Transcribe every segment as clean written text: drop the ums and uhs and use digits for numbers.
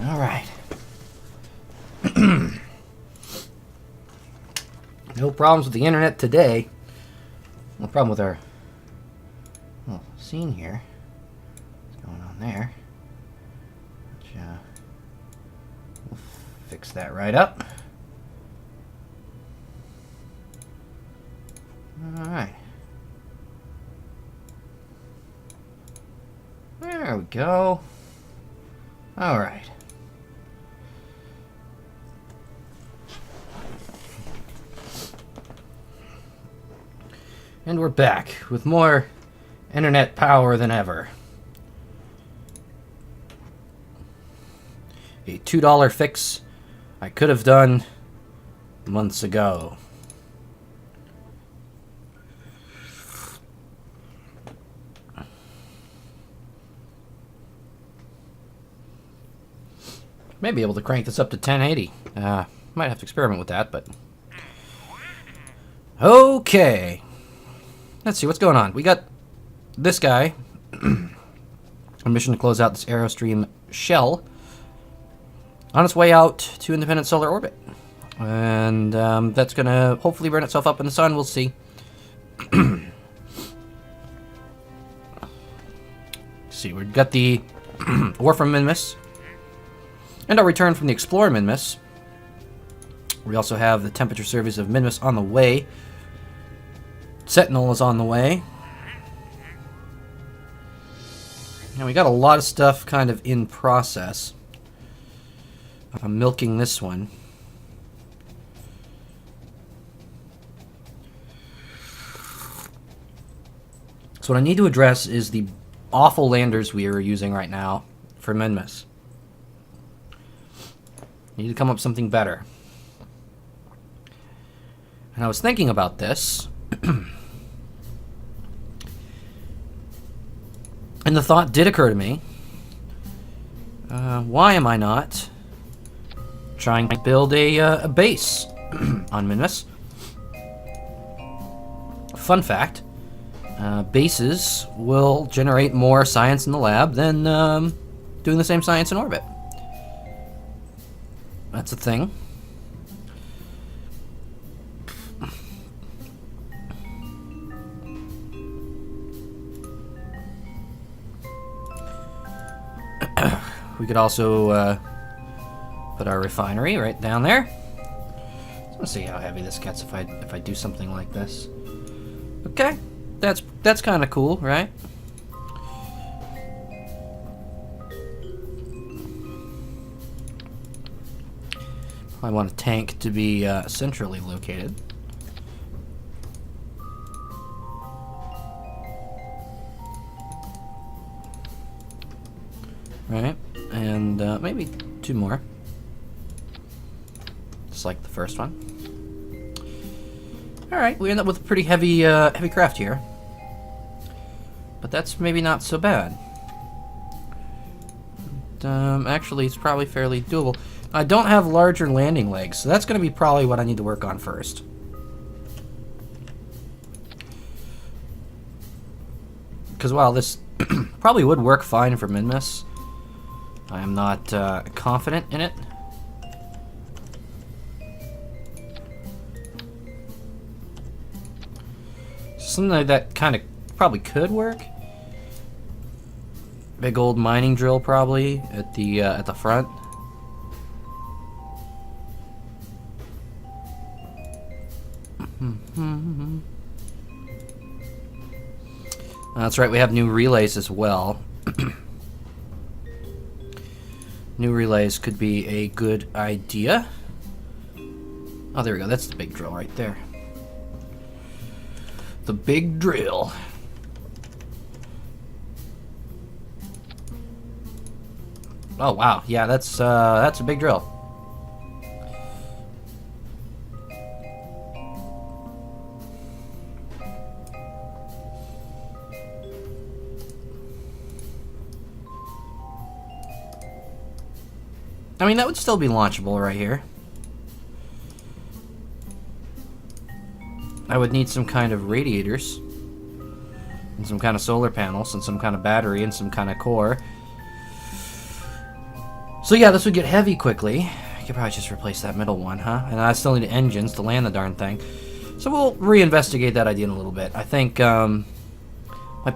All right. No problems with the internet today. No problem with our little scene here. What's going on there? Which, we'll fix that right up. All right. There we go. All right. And we're back with more internet power than ever. A $2 fix I could have done months ago. May be able to crank this up to 1080. Might have to experiment with that, but... Okay. Let's see, what's going on? We got this guy. A mission to close out this Aerostream shell. On its way out to independent solar orbit. And that's going to hopefully burn itself up in the sun. We'll see. See, we've got the ore from Minmus. And our return from the Explorer Minmus. We also have the temperature surveys of Minmus on the way. Sentinel is on the way. And we got a lot of stuff kind of in process. I'm milking this one. So what I need to address is the awful landers we are using right now for Minmus. Need to come up with something better. And I was thinking about this. And the thought did occur to me. Why am I not trying to build a base on Minmus? Fun fact. Bases will generate more science in the lab than doing the same science in orbit. That's a thing. We could also put our refinery right down there. Let's see how heavy this gets if I do something like this. Okay, that's kind of cool, right? I want a tank to be centrally located. Right, and maybe two more. Just like the first one. Alright, we end up with a pretty heavy heavy craft here. But that's maybe not so bad. Actually, it's probably fairly doable. I don't have larger landing legs, so that's going to be probably what I need to work on first. Because while this probably would work fine for Minmus, I am not confident in it. Something like that kind of probably could work. Big old mining drill probably at the front. That's right, we have new relays as well. New relays could be a good idea. Oh, there we go. That's the big drill right there. The big drill. Oh, wow. Yeah, that's a big drill. I mean, that would still be launchable right here. I would need some kind of radiators. And some kind of solar panels, and some kind of battery, and some kind of core. So yeah, this would get heavy quickly. I could probably just replace that middle one, huh? And I still need engines to land the darn thing. So we'll reinvestigate that idea in a little bit. I think might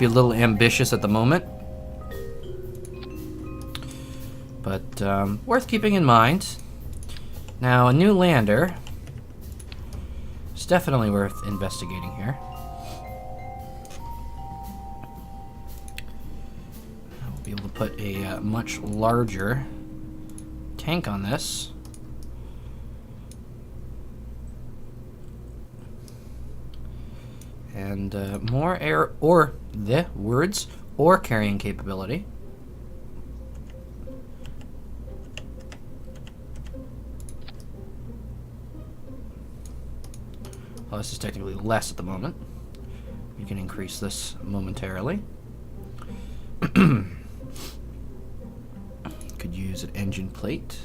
be a little ambitious at the moment, but worth keeping in mind. Now, a new lander is definitely worth investigating here. We'll be able to put a much larger tank on this. And more air, or the words, or carrying capability. Well, this is technically less at the moment. We can increase this momentarily. Could use an engine plate.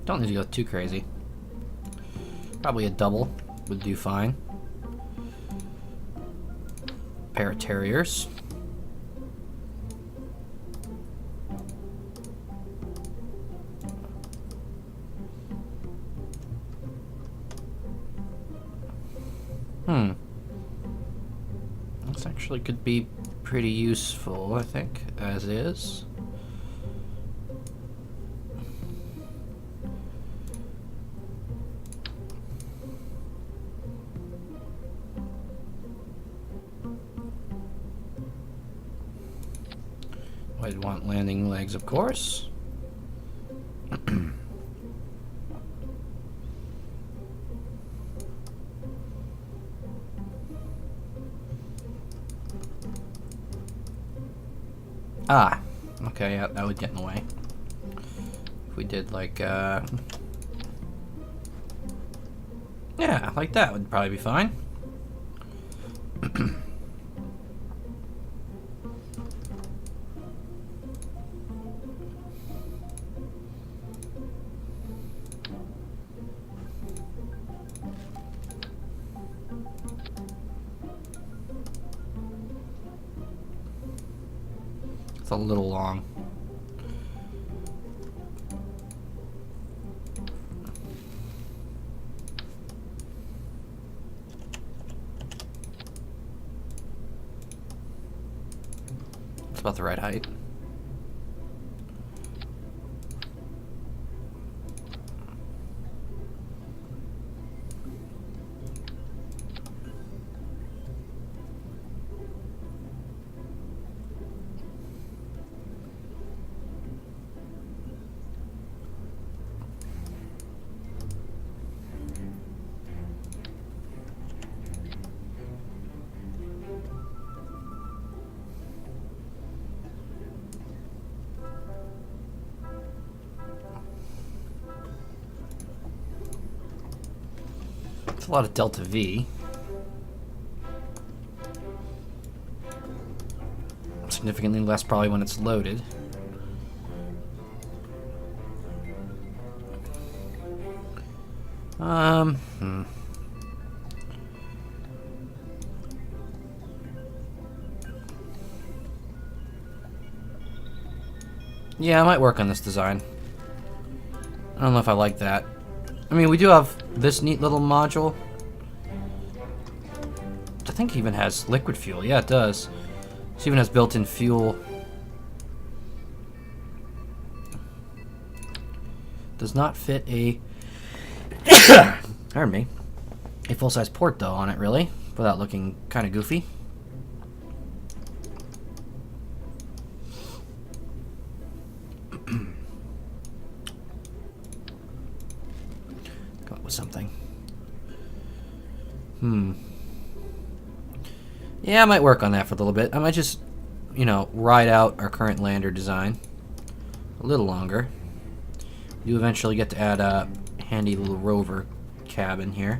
Don't need to go too crazy. Probably a double would do fine. Pair of terriers. This actually could be pretty useful, I think, as is. I'd want landing legs, of course. Ah, okay, yeah, that would get in the way. If we did like, yeah, like that would probably be fine. It's a little long. It's about the right height. A lot of delta V. Significantly less probably when it's loaded. Yeah, I might work on this design. I don't know if I like that. I mean, we do have this neat little module. I think it even has liquid fuel. Yeah, it does. It even has built-in fuel. Does not fit a pardon me, a full-size port though on it, really, without looking kind of goofy. Come up with something. Yeah, I might work on that for a little bit. I might just, you know, ride out our current lander design a little longer. You eventually get to add a handy little rover cabin here.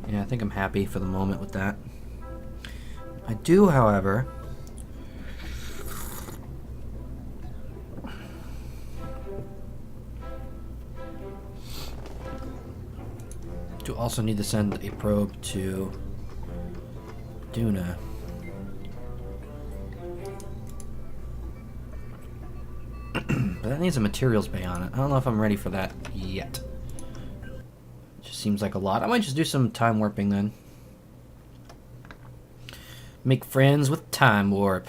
Yeah, I think I'm happy for the moment with that. I do, however, do also need to send a probe to Duna. But that needs a materials bay on it. I don't know if I'm ready for that yet. Just seems like a lot. I might just do some time warping then. Make friends with time warp.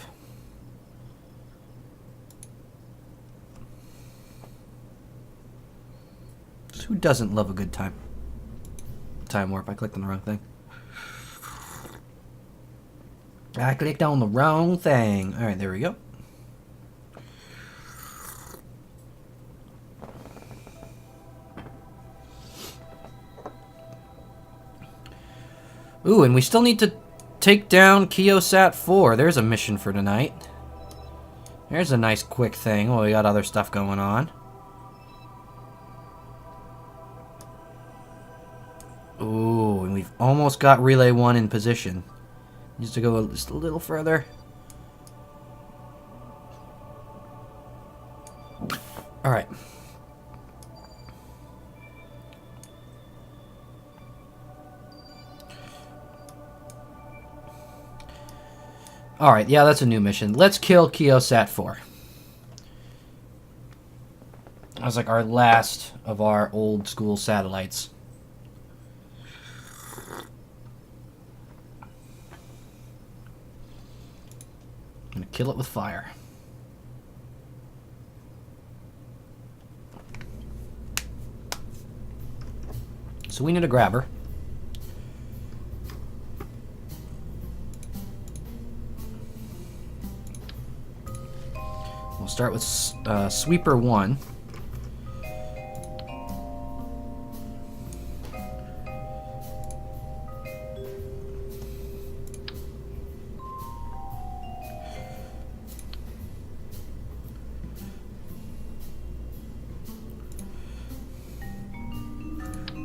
Who doesn't love a good time warp? I clicked on the wrong thing. I clicked on the wrong thing. Alright, there we go. Ooh, and we still need to take down KSP 4. There's a mission for tonight. There's a nice quick thing. Well, we got other stuff going on. Ooh, and we've almost got Relay 1 in position. Needs to go just a little further. Alright. Alright, yeah, that's a new mission. Let's kill KSP 4. That was like our last of our old school satellites. I'm gonna kill it with fire. So we need a grabber. We'll start with Sweeper 1.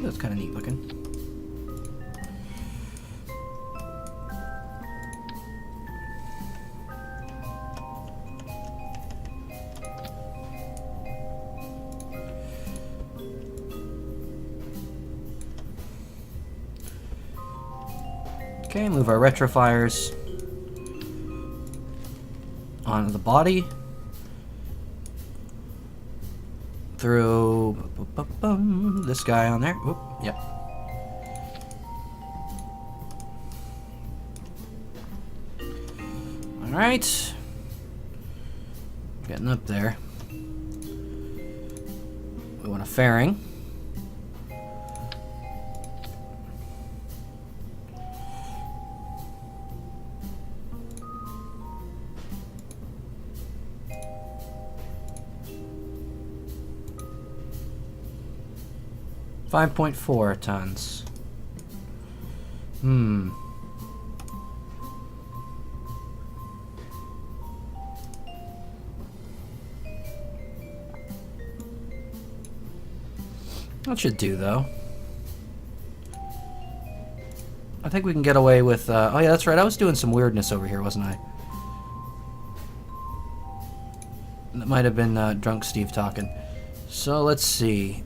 That's kind of neat looking. Okay, move our retrofires onto the body. Throw this guy on there. Oop, yep. Alright. Getting up there. We want a fairing. $5.4 tons. That should do, though. I think we can get away with... oh, yeah, that's right. I was doing some weirdness over here, wasn't I? That might have been drunk Steve talking. So, let's see.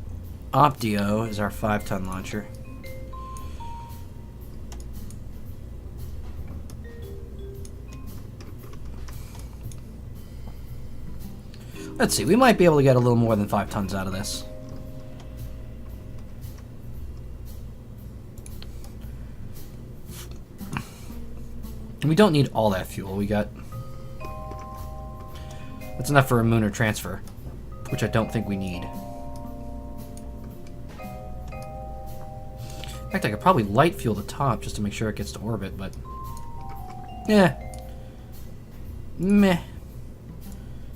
Optio is our 5-ton launcher. Let's see. We might be able to get a little more than 5 tons out of this. And we don't need all that fuel. We got... That's enough for a Mooner transfer, which I don't think we need. In fact, I could probably light fuel the top just to make sure it gets to orbit, but... Yeah. Meh.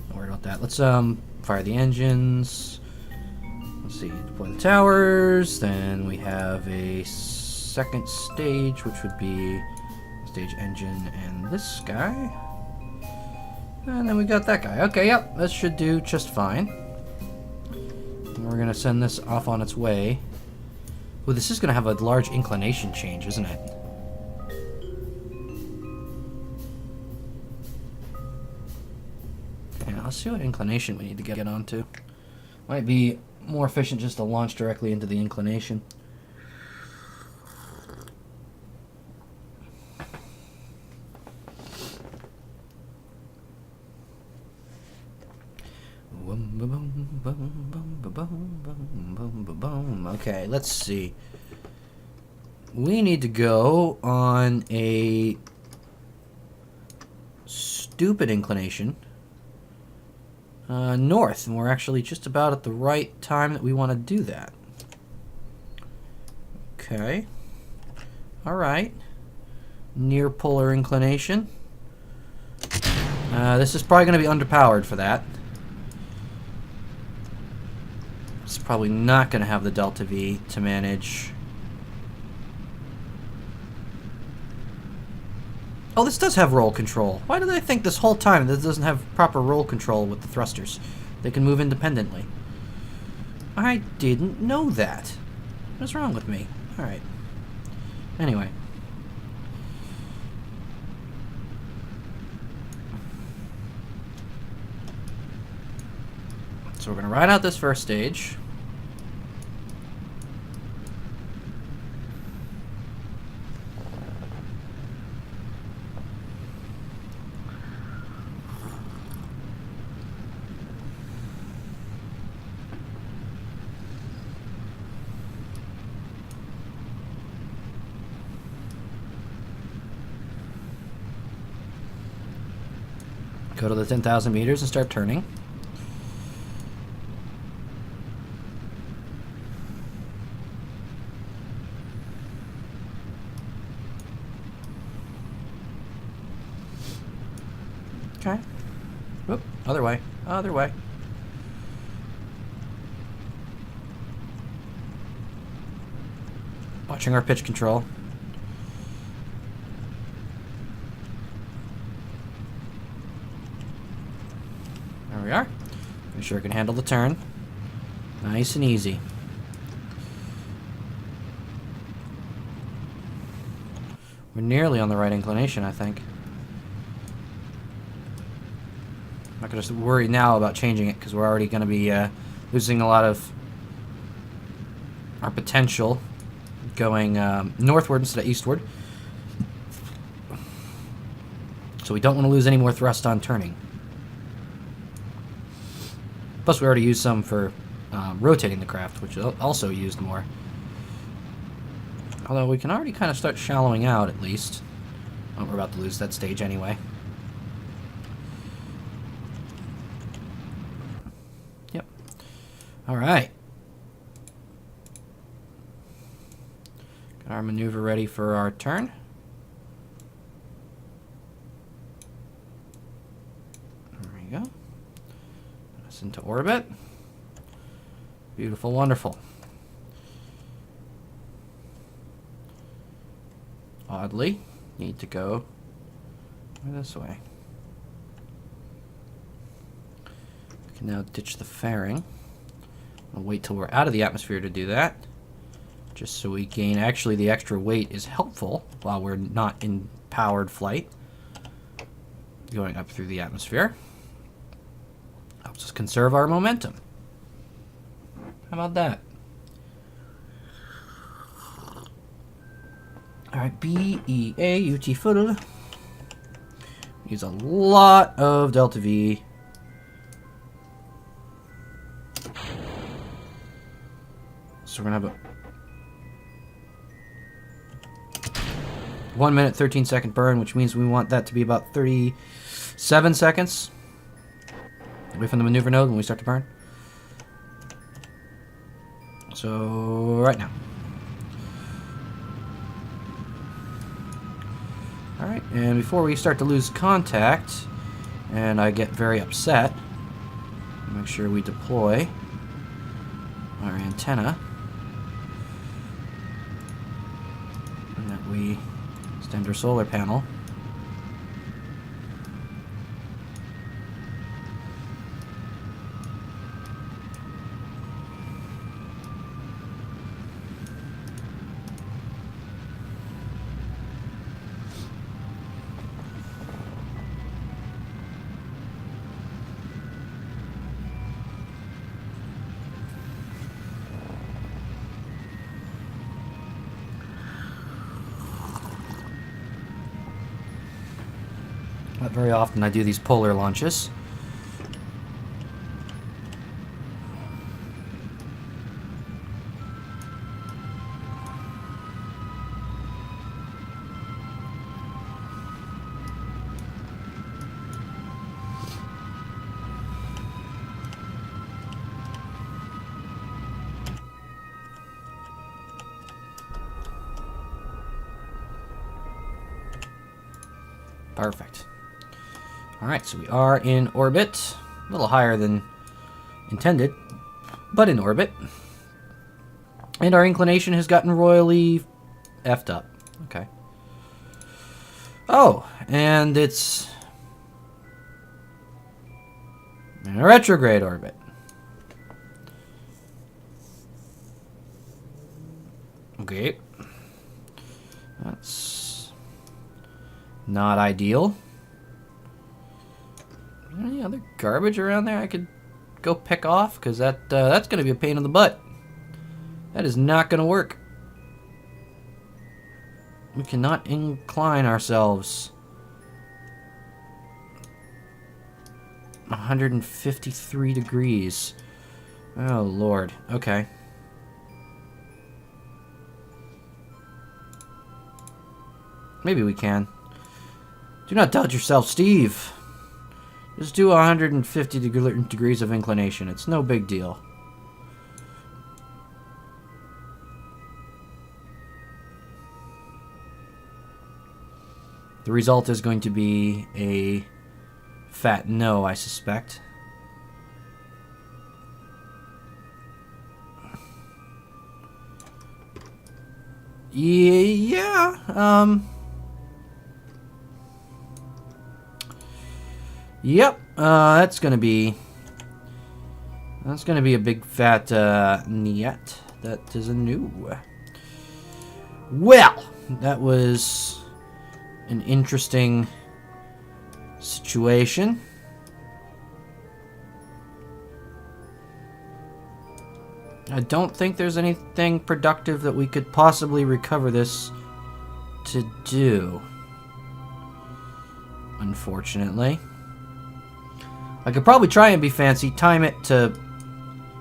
Don't worry about that. Let's fire the engines. Let's see, deploy the towers. Then we have a second stage, which would be stage engine and this guy. And then we got that guy. Okay, yep, that should do just fine. And we're gonna send this off on its way. Well, this is going to have a large inclination change, isn't it? let's see what inclination we need to get onto. Might be more efficient just to launch directly into the inclination. Okay, let's see. We need to go on a stupid inclination north, and we're actually just about at the right time that we want to do that. Okay. Alright. Near polar inclination. This is probably going to be underpowered for that. It's probably not going to have the delta V to manage. Oh, this does have roll control. Why did I think this whole time this doesn't have proper roll control with the thrusters? They can move independently. I didn't know that. What's wrong with me? Alright. Anyway. So we're going to ride out this first stage. Go to the 10,000 meters and start turning. Okay. Whoop, other way. Other way. Watching our pitch control. There we are. We sure can handle the turn. Nice and easy. We're nearly on the right inclination, I think. I'm not going to worry now about changing it because we're already going to be losing a lot of our potential going northward instead of eastward. So we don't want to lose any more thrust on turning. Plus we already used some for rotating the craft, which also used more. Although we can already kind of start shallowing out at least. Oh, we're about to lose that stage anyway. Yep. Alright. Got our maneuver ready for our turn. There we go. Us into orbit. Beautiful, wonderful. Oddly, need to go this way. We can now ditch the fairing. I'll wait till we're out of the atmosphere to do that. Just so we gain, actually the extra weight is helpful while we're not in powered flight. Going up through the atmosphere. Helps us conserve our momentum. How about that? Alright, B-E-A-U-T full. Use a lot of delta V. So we're gonna have a 1 minute 13 second burn, which means we want that to be about 37 seconds away from the maneuver node when we start to burn. So right now. Alright, and before we start to lose contact, and I get very upset, make sure we deploy our antenna, and that we extend our solar panel. Not very often I do these polar launches. Perfect. Alright, so we are in orbit. A little higher than intended, but in orbit. And our inclination has gotten royally effed up. Okay. Oh, and it's in a retrograde orbit. Okay. That's not ideal. Any other garbage around there I could go pick off? Because that's going to be a pain in the butt. That is not going to work. We cannot incline ourselves 153 degrees. Oh, Lord. Okay. Maybe we can. Do not doubt yourself, Steve. Just do 150 degrees of inclination. It's no big deal. The result is going to be a fat no, I suspect. Yeah, Yep, that's gonna be a big fat niet. That is a no. Well, that was an interesting situation. I don't think there's anything productive that we could possibly recover this to do, unfortunately. I could probably try and be fancy, time it to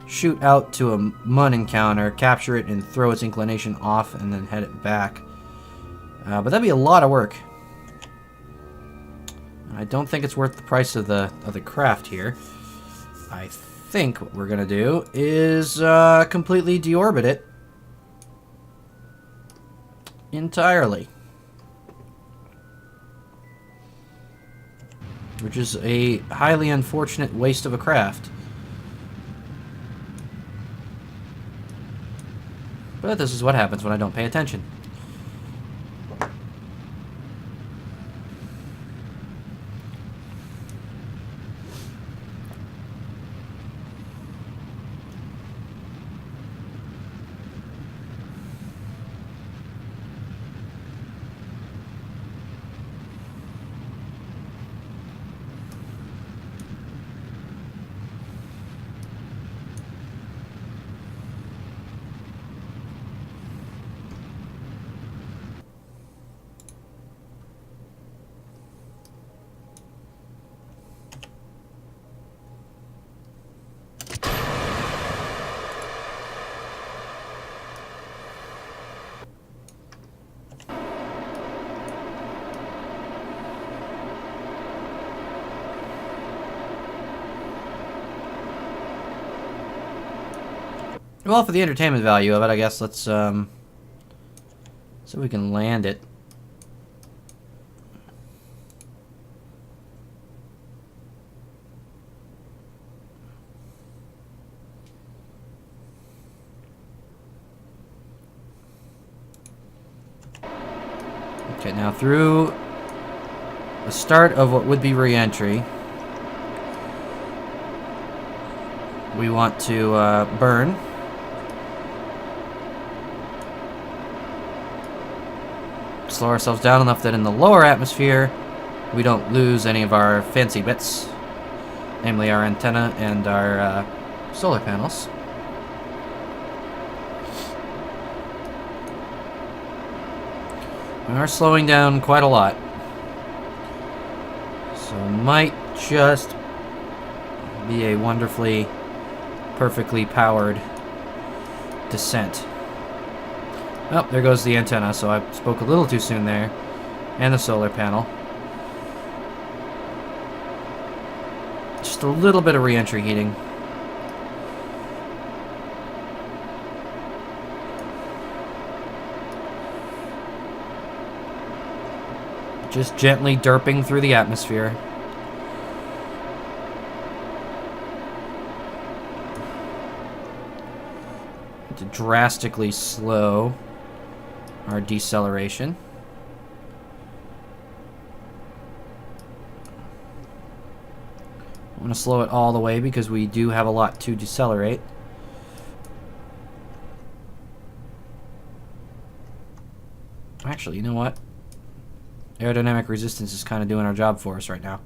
shoot out to a Mun encounter, capture it, and throw its inclination off, and then head it back. But that'd be a lot of work. I don't think it's worth the price of the craft here. I think what we're gonna do is completely deorbit it entirely. Which is a highly unfortunate waste of a craft. But this is what happens when I don't pay attention. Well, for the entertainment value of it, I guess let's, so we can land it. Okay, now through the start of what would be re-entry, we want to burn. Slow ourselves down enough that in the lower atmosphere we don't lose any of our fancy bits, namely our antenna and our solar panels. We are slowing down quite a lot. might just be a wonderfully, perfectly powered descent. Oh, there goes the antenna, so I spoke a little too soon there. And the solar panel. Just a little bit of re-entry heating. Just gently derping through the atmosphere. To drastically slow our deceleration. I'm going to slow it all the way because we do have a lot to decelerate. Actually, you know what? Aerodynamic resistance is kind of doing our job for us right now.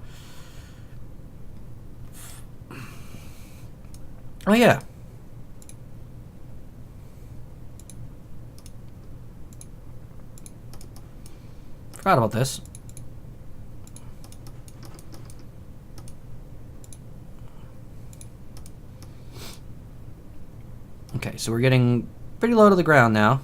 Oh yeah. Forgot about this. Okay, so we're getting pretty low to the ground now.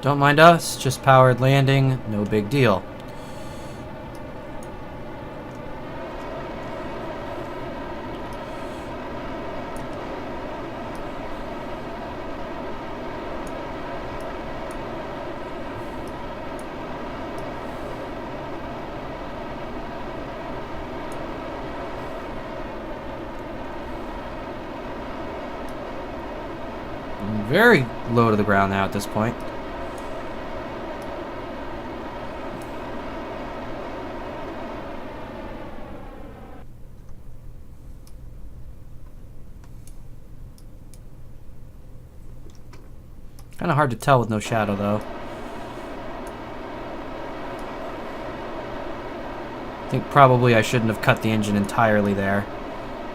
Don't mind us, just powered landing, no big deal. Very low to the ground now at this point. Kind of hard to tell with no shadow, though. I think probably I shouldn't have cut the engine entirely there,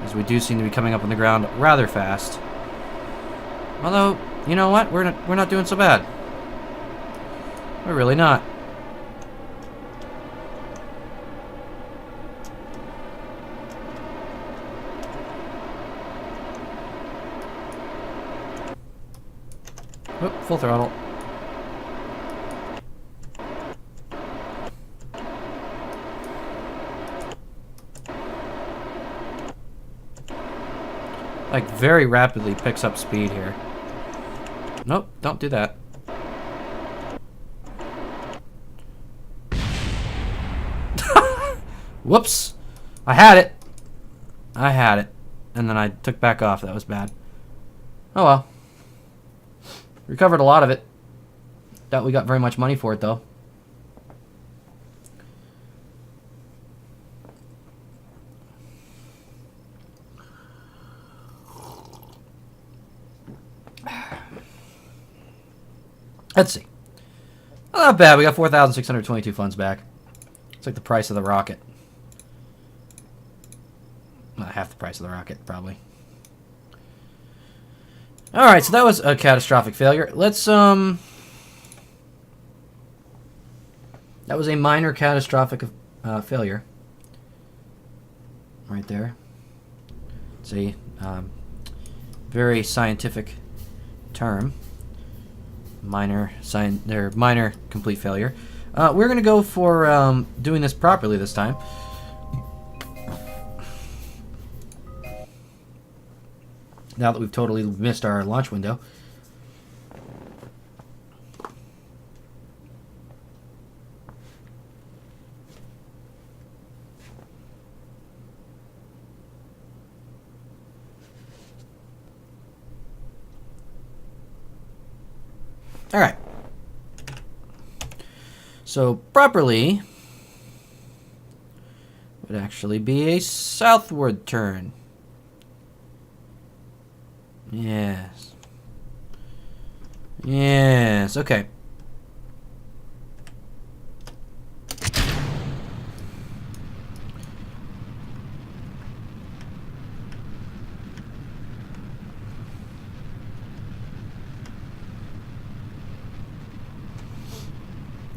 as we do seem to be coming up on the ground rather fast. Although, you know what? We're not doing so bad. We're really not. Oop, full throttle. Like, very rapidly picks up speed here. Nope, don't do that. Whoops! I had it! I had it. And then I took back off. That was bad. Oh well. Recovered a lot of it. Doubt we got very much money for it, though. Let's see. Well, not bad. We got 4,622 funds back. It's like the price of the rocket. Not half the price of the rocket, probably. Alright, so that was a catastrophic failure. Let's, that was a minor catastrophic failure. Right there. It's a very scientific term. Minor complete failure. We're going to go for doing this properly this time. Now that we've totally missed our launch window. All right. So properly would actually be a southward turn. Yes. Yes, okay.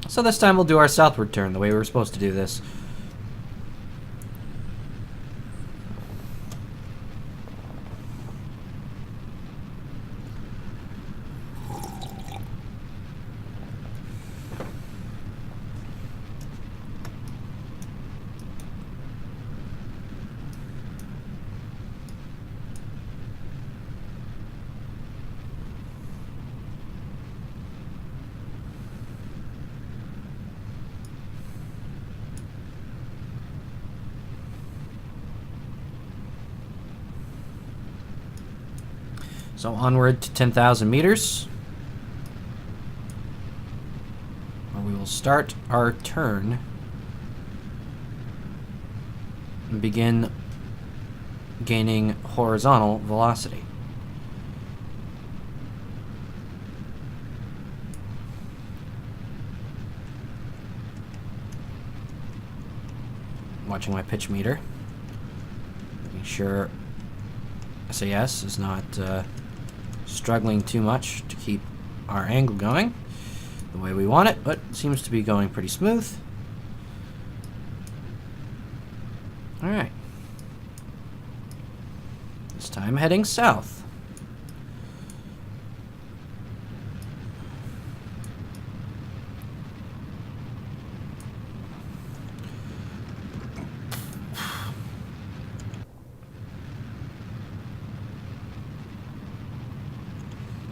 So this time we'll do our southward turn, the way we were supposed to do this. So onward to 10,000 meters, where we will start our turn and begin gaining horizontal velocity. Watching my pitch meter, making sure SAS is not struggling too much to keep our angle going the way we want it, but it seems to be going pretty smooth. Alright. This time heading south.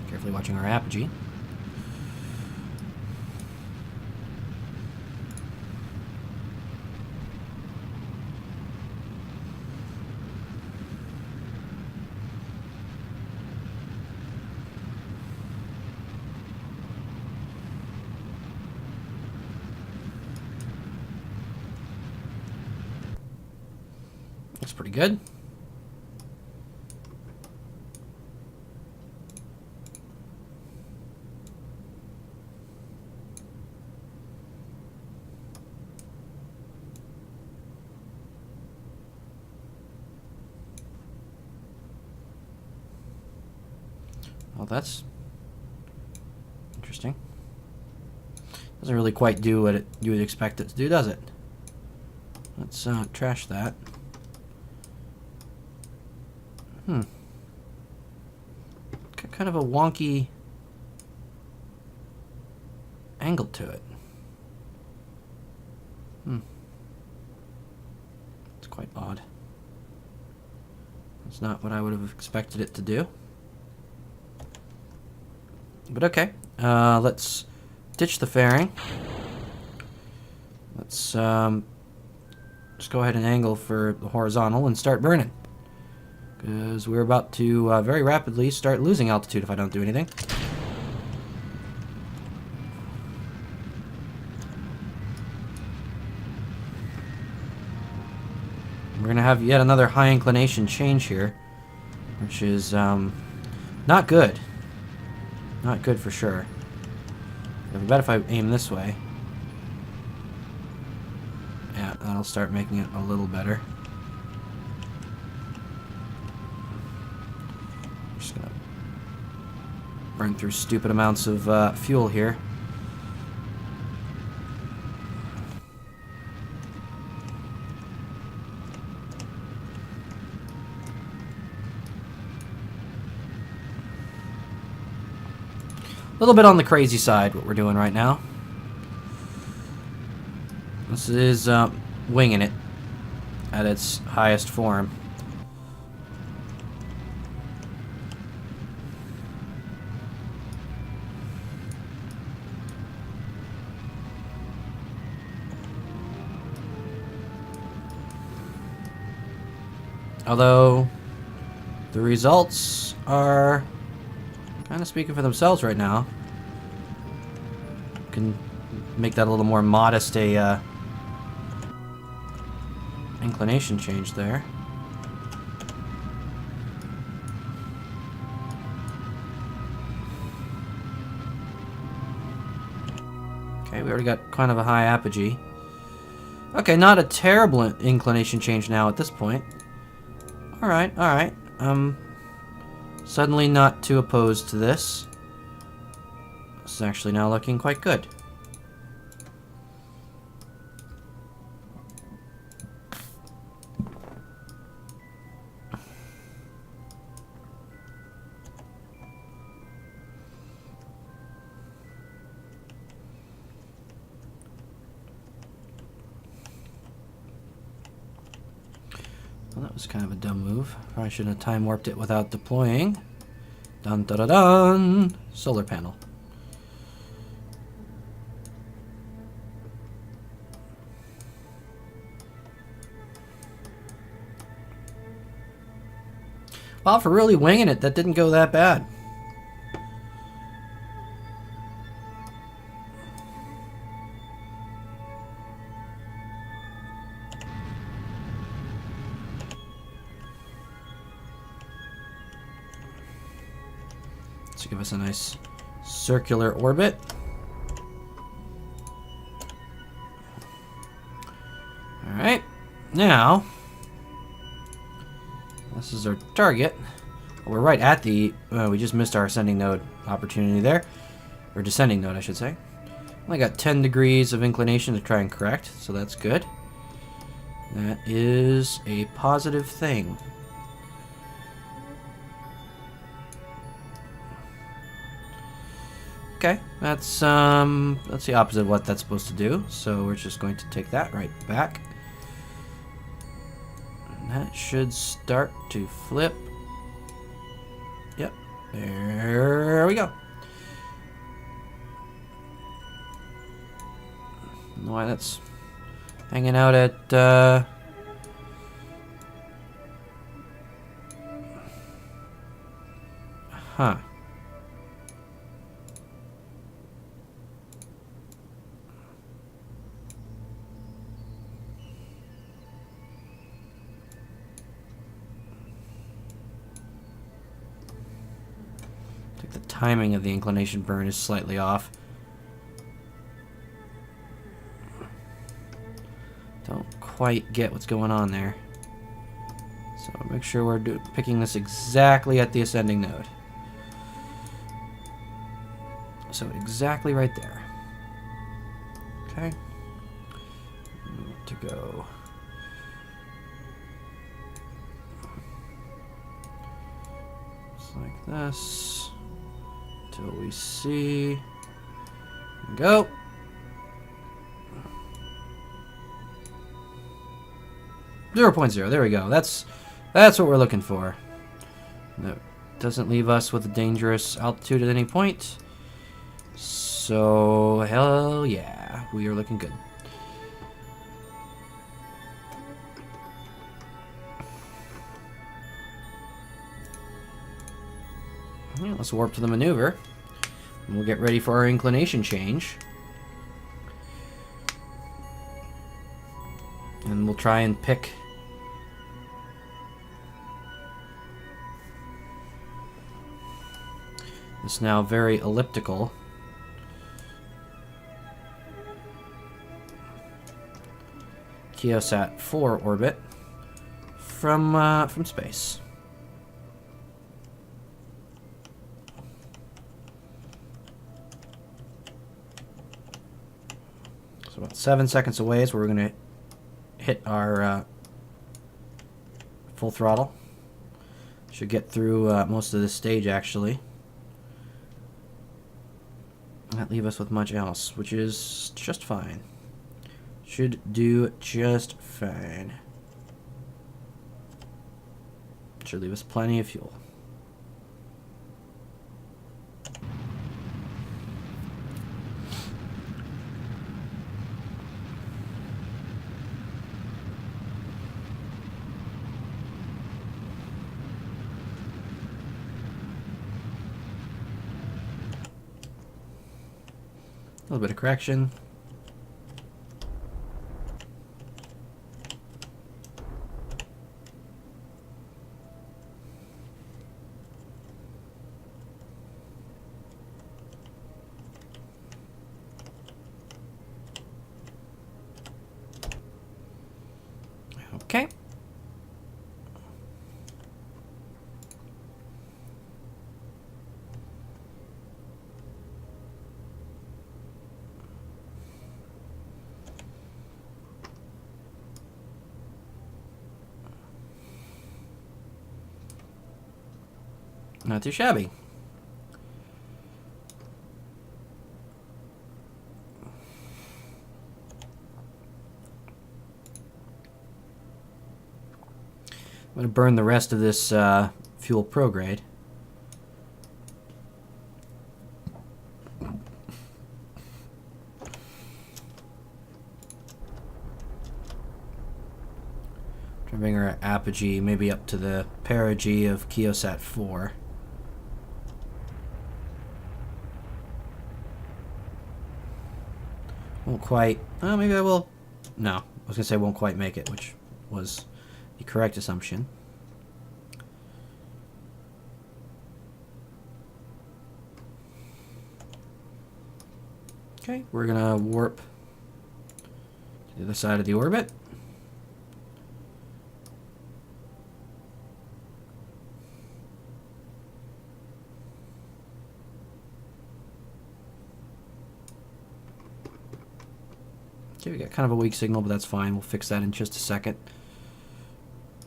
Carefully watching our apogee. Looks pretty good. Well, that's interesting. Doesn't really quite do what you would expect it to do, does it? Let's trash that. Got kind of a wonky angle to it. It's quite odd. That's not what I would have expected it to do. But okay, let's ditch the fairing. Let's just go ahead and angle for the horizontal and start burning. Because we're about to very rapidly start losing altitude if I don't do anything. We're going to have yet another high inclination change here, which is not good. Not good for sure. I bet if I aim this way, yeah, that'll start making it a little better. I'm just gonna burn through stupid amounts of fuel here. A little bit on the crazy side, what we're doing right now. This is winging it at its highest form. Although the results are kind of speaking for themselves right now. Can make that a little more modest a inclination change there. already got kind of a high apogee. Okay, not a terrible inclination change now at this point. Alright, alright. Suddenly not too opposed to this. This is actually now looking quite good. Well, that was kind of a dumb move. Probably shouldn't have time warped it without deploying. Dun dun dun dun! Solar panel. Wow, for really winging it, that didn't go that bad. To give us a nice circular orbit. Alright, now this is our target. We're right at the... we just missed our ascending node opportunity there. Or descending node, I should say. Only got 10 degrees of inclination to try and correct, so that's good. That is a positive thing. Okay, that's the opposite of what that's supposed to do. So we're just going to take that right back. And that should start to flip. Yep, there we go. I don't know why that's hanging out at huh. The timing of the inclination burn is slightly off. Don't quite get what's going on there. So make sure we're picking this exactly at the ascending node. So exactly right there. Okay. To go. Just like this. Till we see. Go. .0. There we go. That's what we're looking for. That doesn't leave us with a dangerous altitude at any point. So hell yeah, we are looking good. Yeah, let's warp to the maneuver. And we'll get ready for our inclination change. And we'll try and pick this now very elliptical Keosat 4 orbit from space. So about 7 seconds away is where we're going to hit our full throttle. Should get through most of this stage actually. Not leave us with much else, which is just fine. Should do just fine. Should leave us plenty of fuel. A little bit of correction. Not too shabby. I'm going to burn the rest of this fuel prograde. To bring our apogee maybe up to the perigee of Keosat 4. Won't quite. Oh, maybe I will. No, I was going to say won't quite make it, which was the correct assumption. Okay, we're going to warp to the other side of the orbit. Okay, we got kind of a weak signal, but that's fine. We'll fix that in just a second.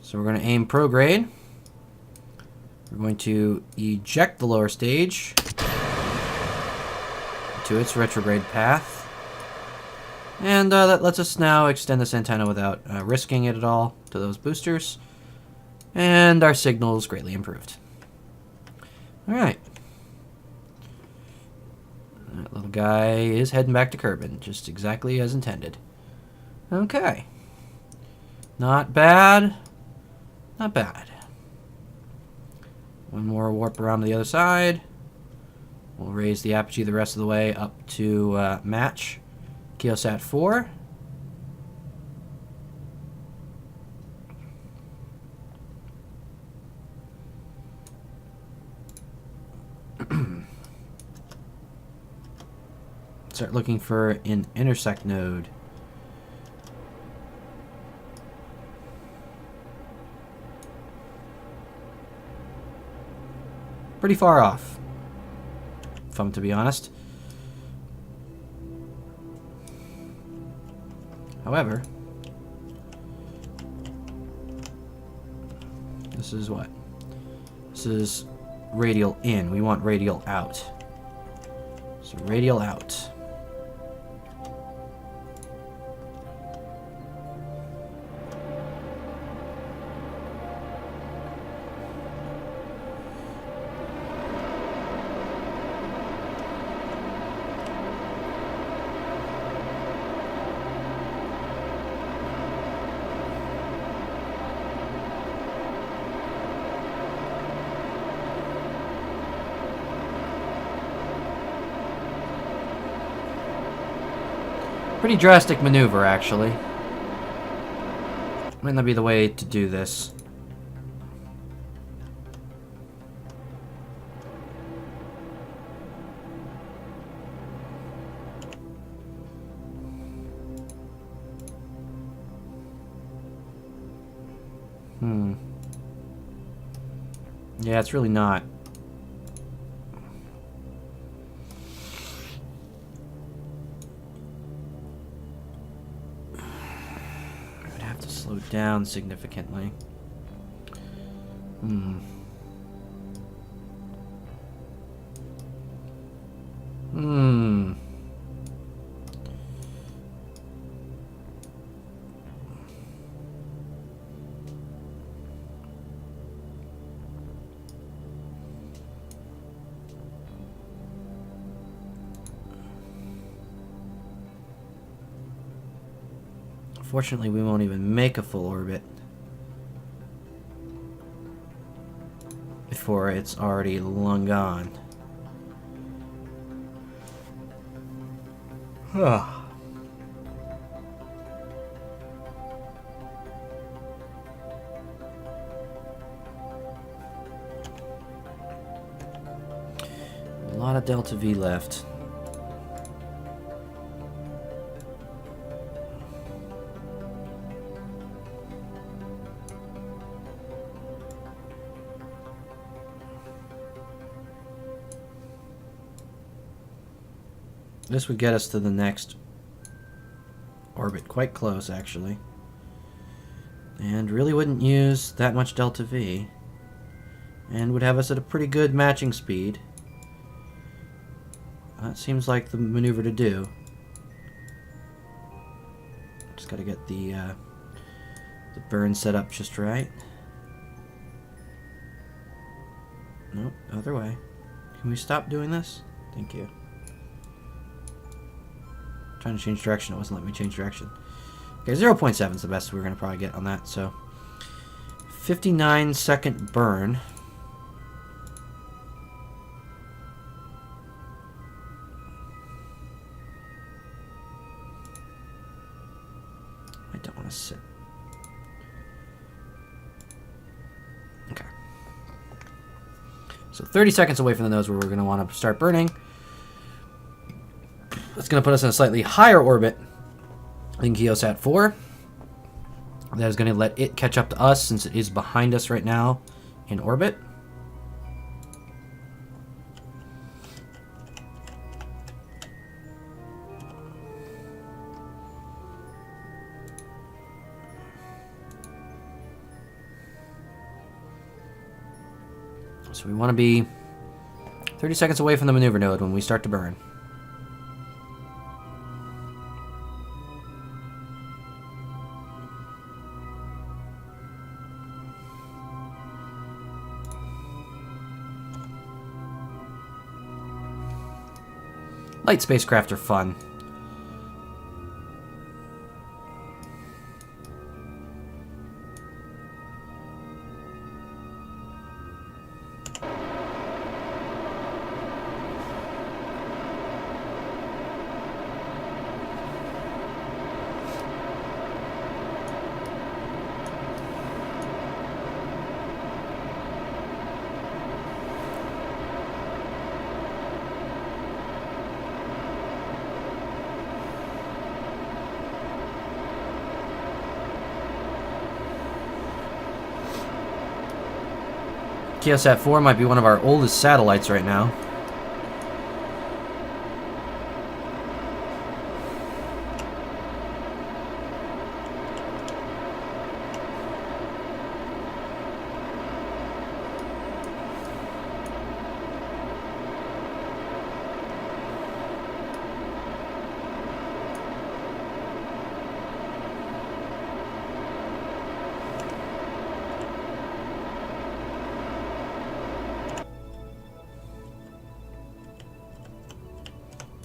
So we're going to aim prograde. We're going to eject the lower stage to its retrograde path. And that lets us now extend this antenna without risking it at all to those boosters. And our signal is greatly improved. Alright. That little guy is heading back to Kerbin, just exactly as intended. Okay. Not bad. Not bad. One more warp around to the other side. We'll raise the apogee the rest of the way up to match Keosat 4. Start looking for an intersect node. Pretty far off, if I'm to be honest. However, this is what? This is radial in. We want radial out. So radial out. Pretty drastic maneuver, actually. Might not be the way to do this. Yeah, it's really not. Slow down significantly. Fortunately, we won't even make a full orbit before it's already long gone. A lot of delta V left. This would get us to the next orbit quite close, actually. And really wouldn't use that much delta V. and would have us at a pretty good matching speed. That seems like the maneuver to do. Just gotta get the burn set up just right. Nope, other way. Can we stop doing this? Thank you. Trying to change direction. It wasn't letting me change direction. Okay, 0.7 is the best we're going to probably get on that. So, 59-second burn. I don't want to sit. Okay. So 30 seconds away from the nose where we're going to want to start burning. That's going to put us in a slightly higher orbit than Geosat 4. That is going to let it catch up to us since it is behind us right now in orbit. So we want to be 30 seconds away from the maneuver node when we start to burn. Light spacecraft are fun. KSP 4 might be one of our oldest satellites right now.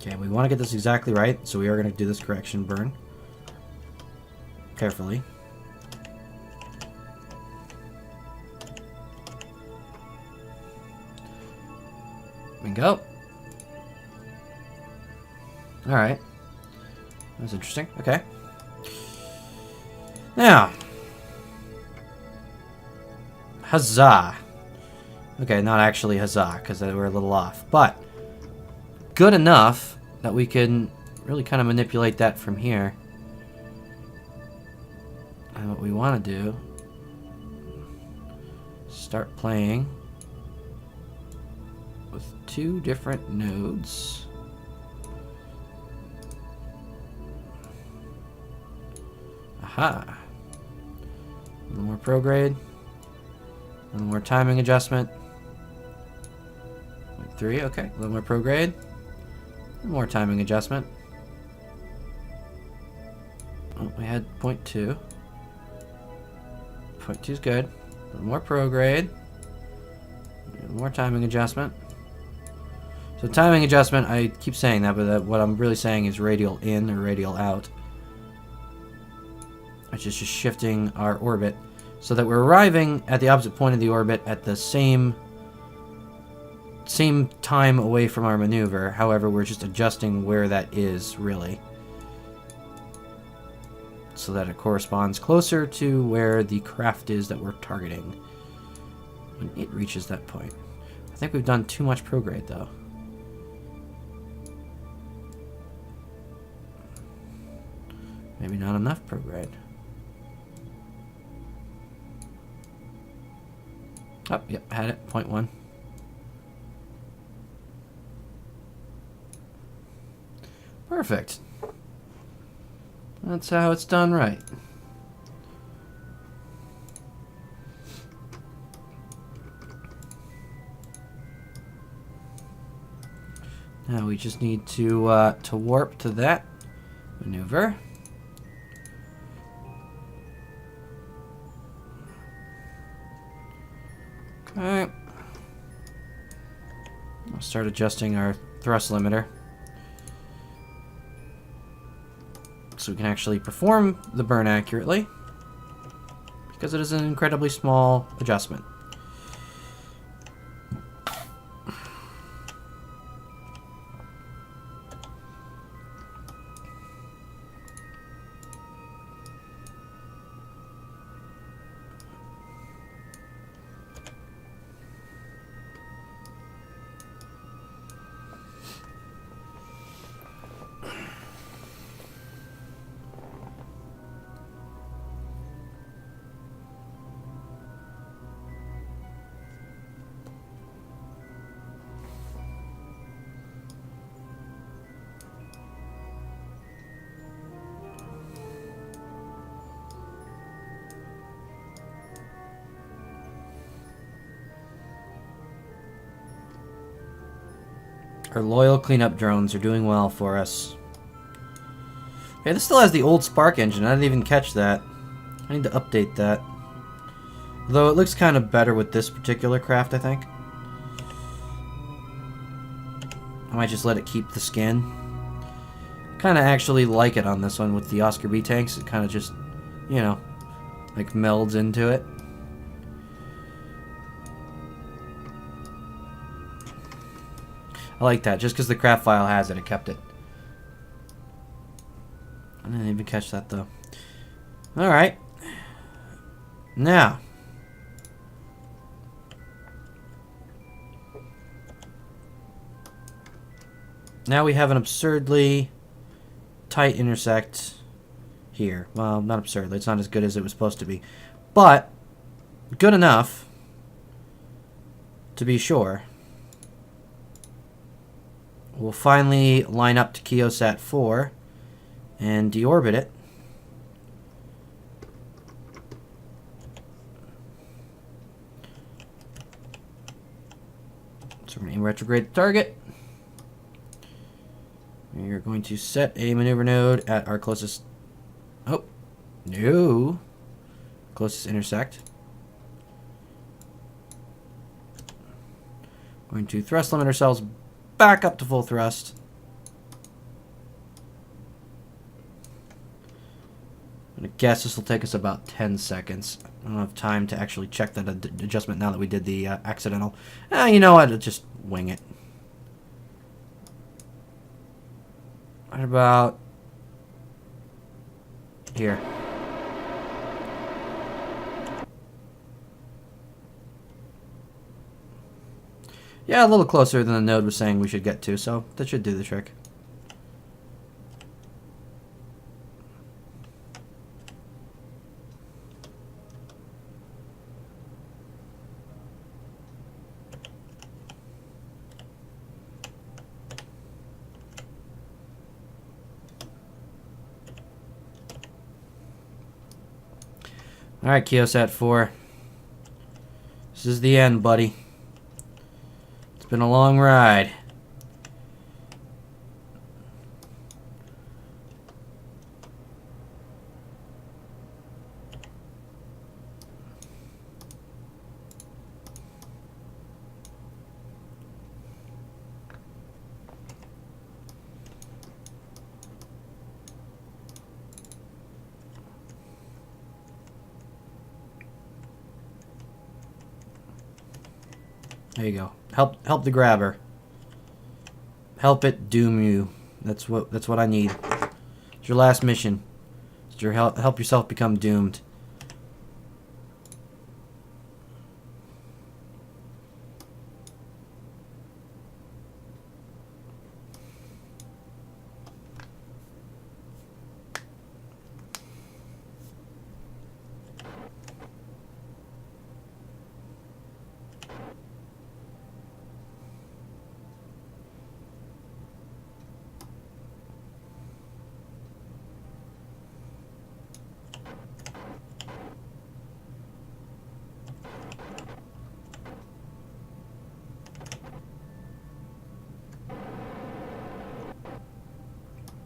Okay, we want to get this exactly right, so we are going to do this correction burn. Carefully. Bingo. Alright. That's interesting. Okay. Now. Huzzah. Okay, not actually huzzah, because we're a little off. But good enough that we can really kind of manipulate that from here. And what we want to do, start playing with two different nodes. Aha. A little more prograde. A little more timing adjustment. 3, okay. A little more prograde. More timing adjustment. Oh, we had 0.2. 0.2 is good. A little more prograde. More timing adjustment. So timing adjustment, I keep saying that, but what I'm really saying is radial in or radial out. Which is just shifting our orbit so that we're arriving at the opposite point of the orbit at the same time away from our maneuver. However, we're just adjusting where that is, really, so that it corresponds closer to where the craft is that we're targeting when it reaches that point. I think we've done too much prograde, though. Maybe not enough prograde. Oh, yep, had it. 0.1. Perfect. That's how it's done right. Now we just need to warp to that maneuver. Okay. We'll start adjusting our thrust limiter so we can actually perform the burn accurately, because it is an incredibly small adjustment. Our loyal cleanup drones are doing well for us. Okay, this still has the old spark engine. I didn't even catch that. I need to update that. Though it looks kind of better with this particular craft, I think. I might just let it keep the skin. Kind of actually like it on this one with the Oscar B tanks. It kind of just, you know, like melds into it. I like that. Just because the craft file has it, it kept it. I didn't even catch that though. Alright. Now. Now we have an absurdly tight intersect here. Well, not absurdly. It's not as good as it was supposed to be. But good enough to be sure. We'll finally line up to Keosat 4 and deorbit it. So we're going to retrograde the target. We're going to set a maneuver node at our closest... Oh, no. Closest intersect. Going to thrust limit ourselves back up to full thrust. I'm going to guess this will take us about 10 seconds. I don't have time to actually check that adjustment now that we did the accidental. You know what? I'll just wing it. What about here? Yeah, a little closer than the node was saying we should get to, so that should do the trick. Alright, Keosat 4. This is the end, buddy. It's been a long ride. There you go. Help the grabber. Help it doom you. That's what I need. It's your last mission. It's your help yourself become doomed.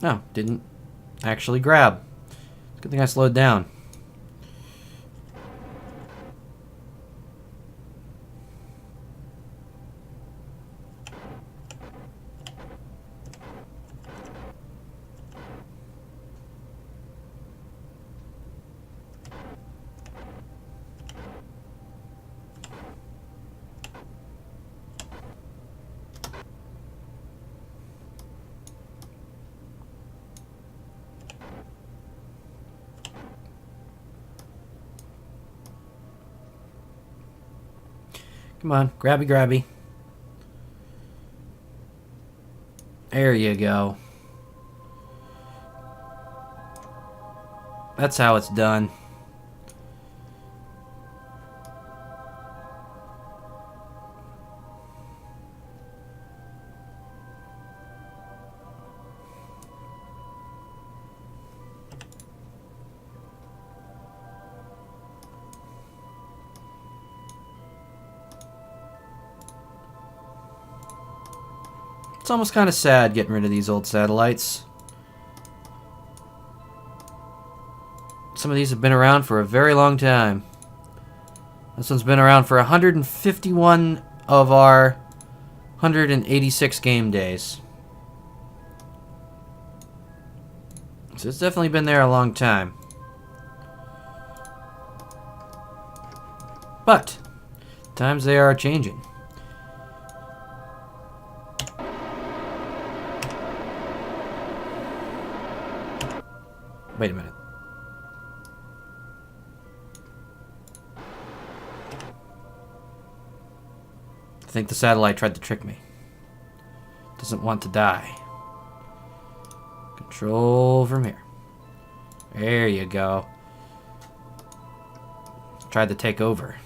No, didn't actually grab. Good thing I slowed down. Come on, grabby, grabby. There you go. That's how it's done. It's almost kind of sad getting rid of these old satellites. Some of these have been around for a very long time. This one's been around for 151 of our 186 game days. So it's definitely been there a long time. But times they are changing. Wait a minute. I think the satellite tried to trick me. Doesn't want to die. Control from here. There you go. Tried to take over.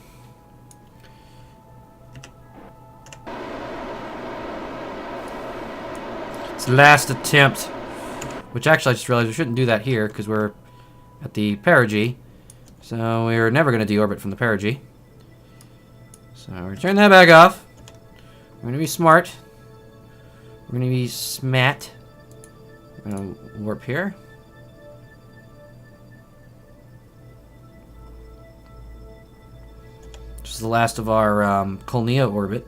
It's the last attempt. Which actually I just realized we shouldn't do that here because we're at the perigee. So we're never going to deorbit from the perigee. So we're going to turn that back off. We're going to be smart. We're going to be smat. We're going to warp here. This is the last of our Colnea orbit.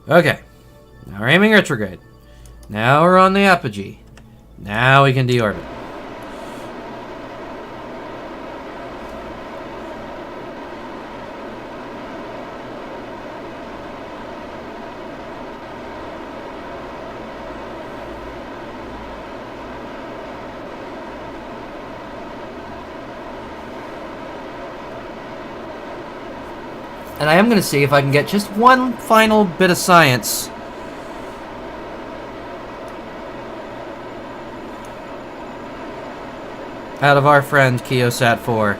Okay. Now we're aiming retrograde. Now we're on the apogee. Now we can deorbit. And I am going to see if I can get just one final bit of science out of our friend Keosat 4.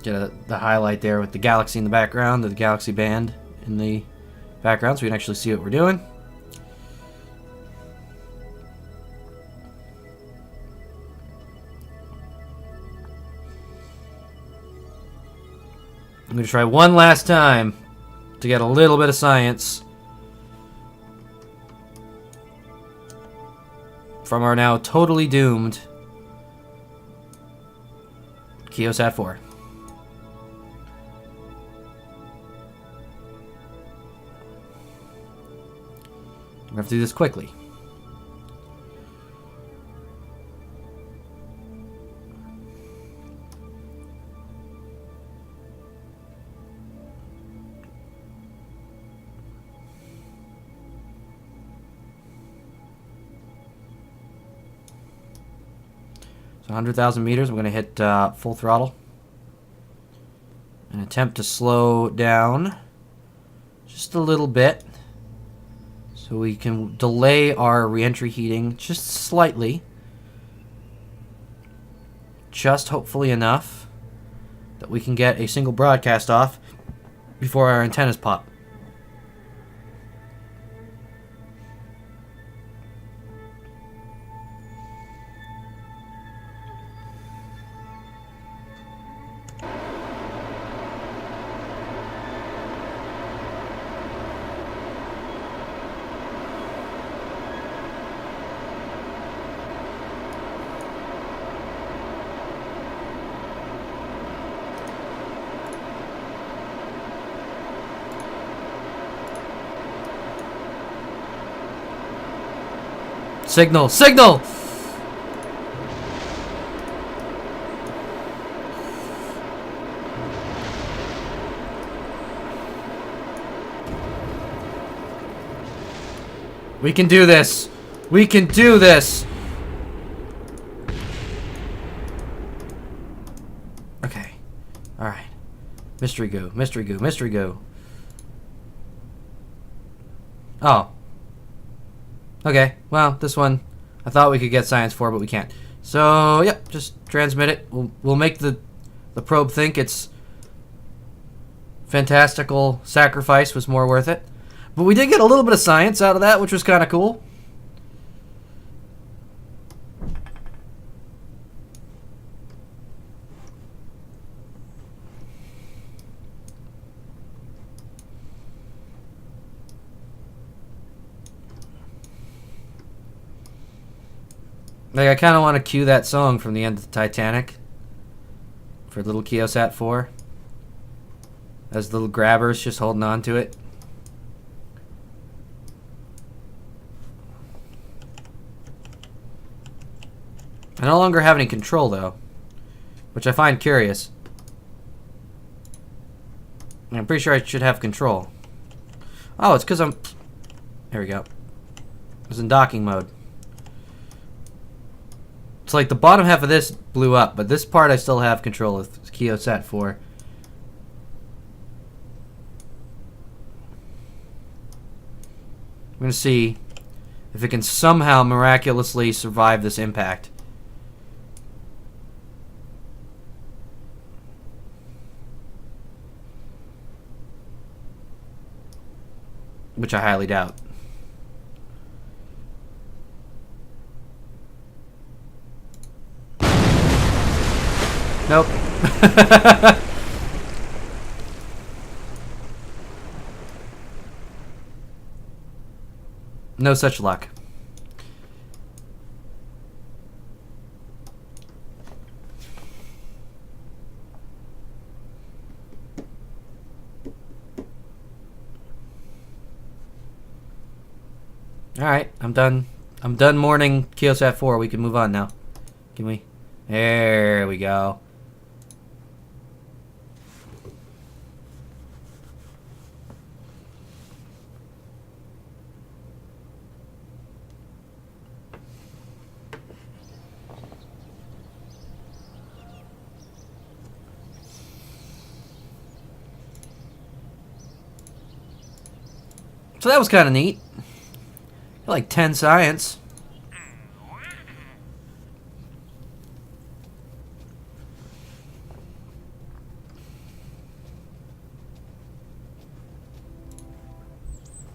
Get the highlight there with the galaxy in the background, the galaxy band in the background, so we can actually see what we're doing. I'm going to try one last time to get a little bit of science from our now totally doomed Keosat 4. We have to do this quickly. 100,000 meters. I'm going to hit full throttle and attempt to slow down just a little bit so we can delay our re-entry heating just slightly. Just hopefully enough that we can get a single broadcast off before our antennas pop. Signal! Signal! We can do this! We can do this! Okay. Alright. Mystery goo. Mystery goo. Mystery goo. Oh. Okay, well, this one I thought we could get science for, but we can't. So, yep, just transmit it. We'll make the probe think its fantastical sacrifice was more worth it. But we did get a little bit of science out of that, which was kind of cool. Like, I kind of want to cue that song from the end of the Titanic for little KSP 4. As little grabbers just holding on to it. I no longer have any control, though, which I find curious. I'm pretty sure I should have control. Oh, it's because I'm... There we go. I was in docking mode. It's like the bottom half of this blew up, but this part I still have control of KSP 4. I'm going to see if it can somehow miraculously survive this impact. Which I highly doubt. Nope. No such luck. Alright, I'm done. I'm done mourning KSP 4. We can move on now. Can we? There we go. So that was kind of neat. Like 10 science.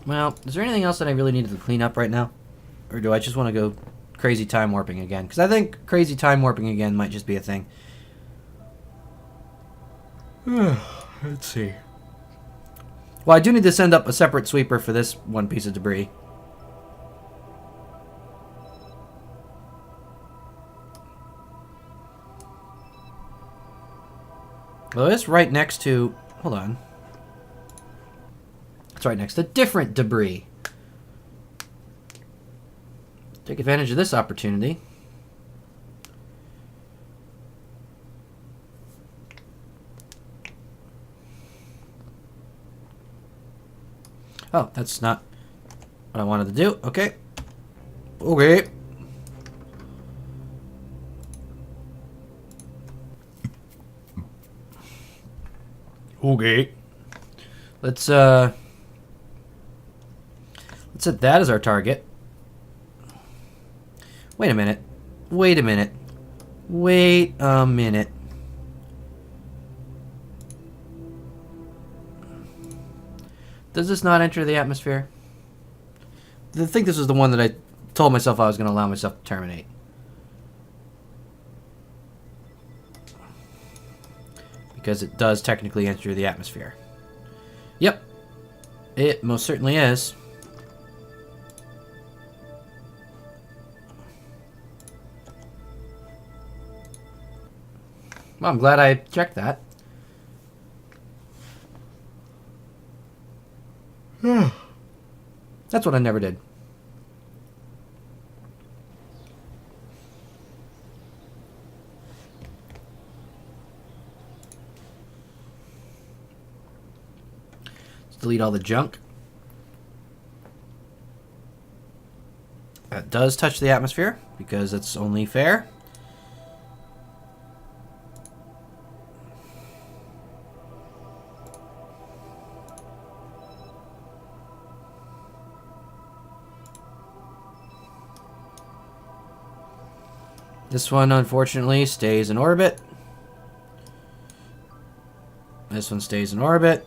Well, is there anything else that I really needed to clean up right now? Or do I just want to go crazy time warping again? Because I think crazy time warping again might just be a thing. Let's see. Well, I do need to send up a separate sweeper for this one piece of debris. Well, it's right next to... Hold on. It's right next to different debris. Take advantage of this opportunity. Oh, that's not what I wanted to do. Okay. Okay. Okay. Let's set that as our target. Wait a minute. Wait a minute. Wait a minute. Does this not enter the atmosphere? I think this is the one that I told myself I was going to allow myself to terminate. Because it does technically enter the atmosphere. Yep. It most certainly is. Well, I'm glad I checked that. That's what I never did. Let's delete all the junk. That does touch the atmosphere because it's only fair. This one, unfortunately, stays in orbit. This one stays in orbit.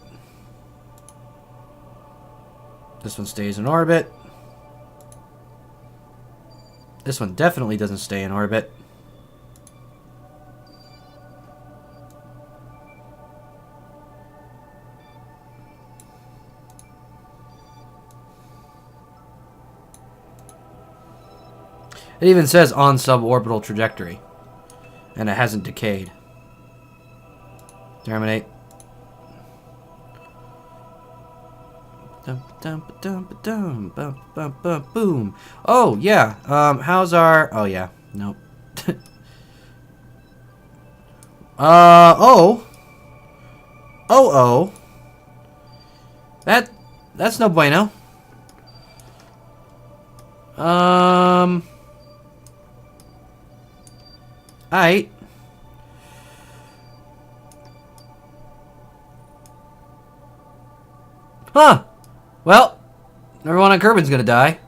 This one stays in orbit. This one definitely doesn't stay in orbit. It even says on suborbital trajectory. And it hasn't decayed. Terminate. Boom. Oh, yeah. How's our... Oh, yeah. Nope. Oh. Oh. That's no bueno. Aight. Huh. Well, everyone on Kerbin's gonna die.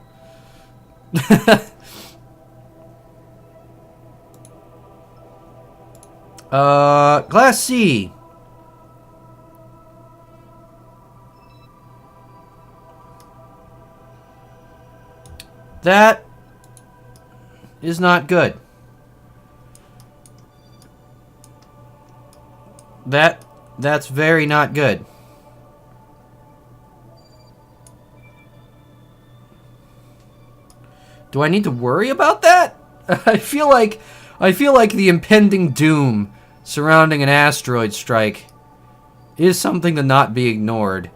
Class C. That is not good. That's very not good. Do I need to worry about that? I feel like the impending doom surrounding an asteroid strike is something to not be ignored.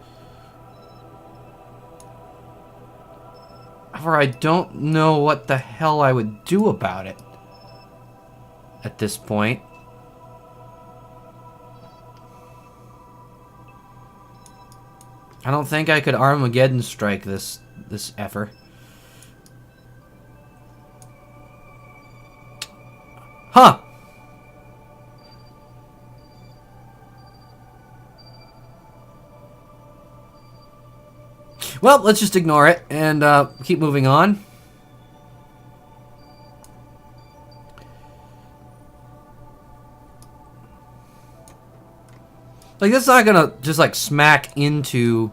However, I don't know what the hell I would do about it at this point. I don't think I could Armageddon strike this effort. Huh. Well, let's just ignore it and keep moving on. Like, that's not gonna just, like, smack into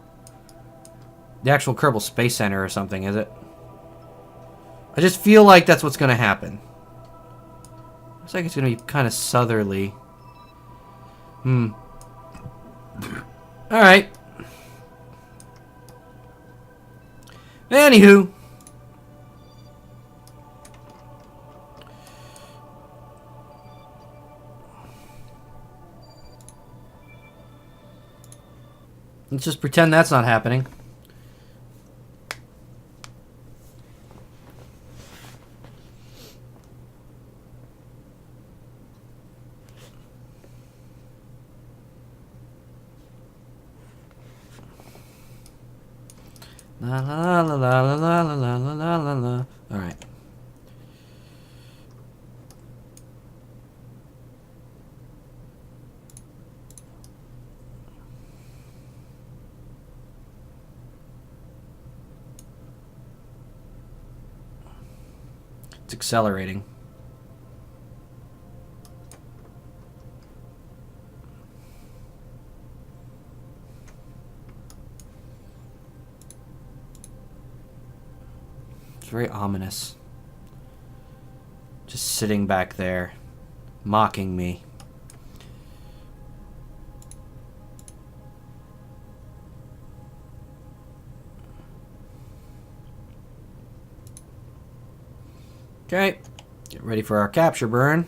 the actual Kerbal Space Center or something, is it? I just feel like that's what's gonna happen. Looks like it's gonna be kind of southerly. Alright. Anywho. Let's just pretend that's not happening. La la la la la la la la la la la. All right. It's accelerating. It's very ominous. Just sitting back there, mocking me. Okay, get ready for our capture burn.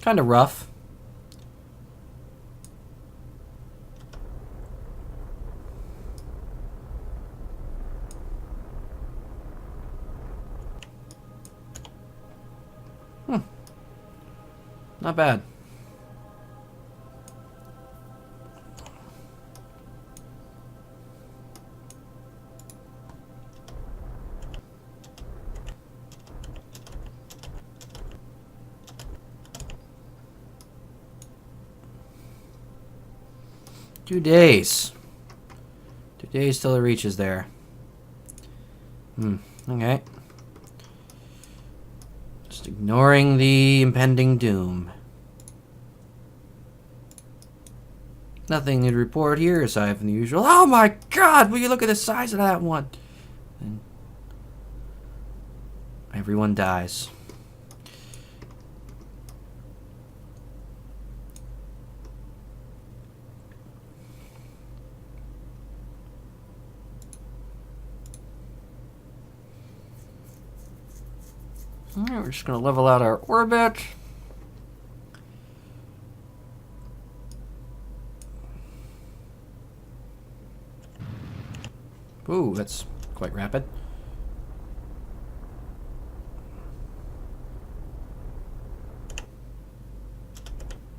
Kind of rough. Not bad. Two days. 2 days till it reaches there. Okay. Just ignoring the impending doom. Nothing to report here aside from the usual. Oh my god, will you look at the size of that one? And everyone dies. Alright, we're just going to level out our orbit. Ooh, that's quite rapid.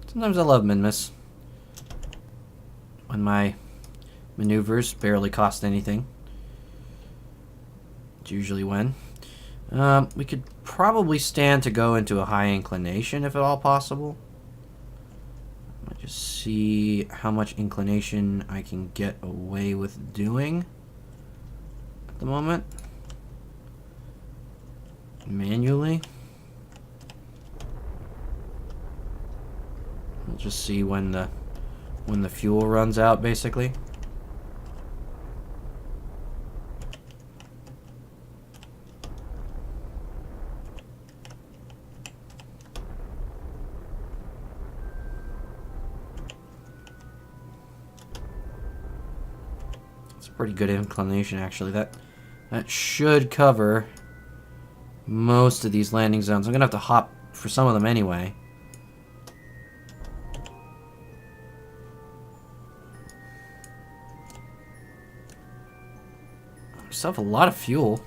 Sometimes I love min-miss. When my maneuvers barely cost anything. It's usually when. We could probably stand to go into a high inclination if at all possible. I'll just see how much inclination I can get away with doing at the moment. Manually. We'll just see when the fuel runs out, basically. Pretty good inclination, actually. That should cover most of these landing zones. I'm gonna have to hop for some of them anyway. I still have a lot of fuel.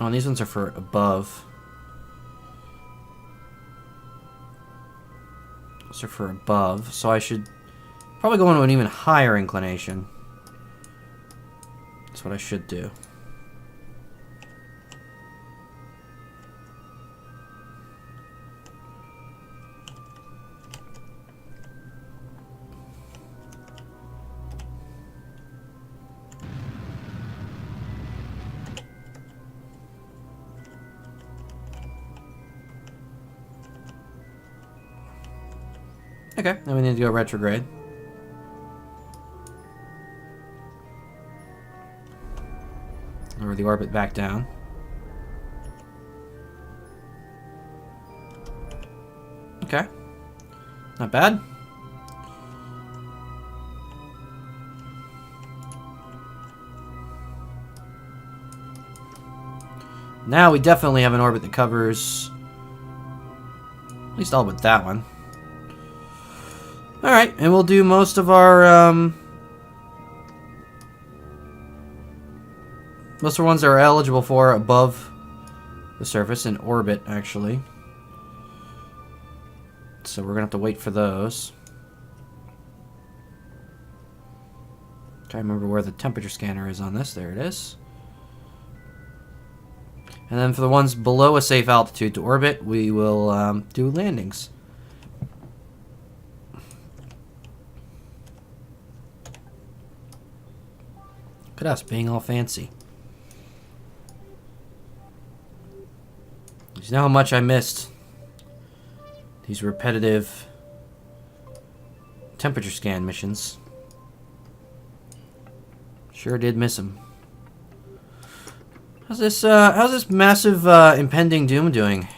Oh, and these ones are for above. Those are for above, so I should probably go into an even higher inclination. That's what I should do. Okay, then we need to go retrograde. Lower the orbit back down. Okay. Not bad. Now we definitely have an orbit that covers at least all but that one. Alright, and we'll do most of our Those are ones that are eligible for above the surface in orbit, actually. So we're gonna have to wait for those. Try to remember where the temperature scanner is on this. There it is. And then for the ones below a safe altitude to orbit, we will do landings. Look at us being all fancy. You know how much I missed these repetitive temperature scan missions. Sure did miss them. How's this massive impending doom doing?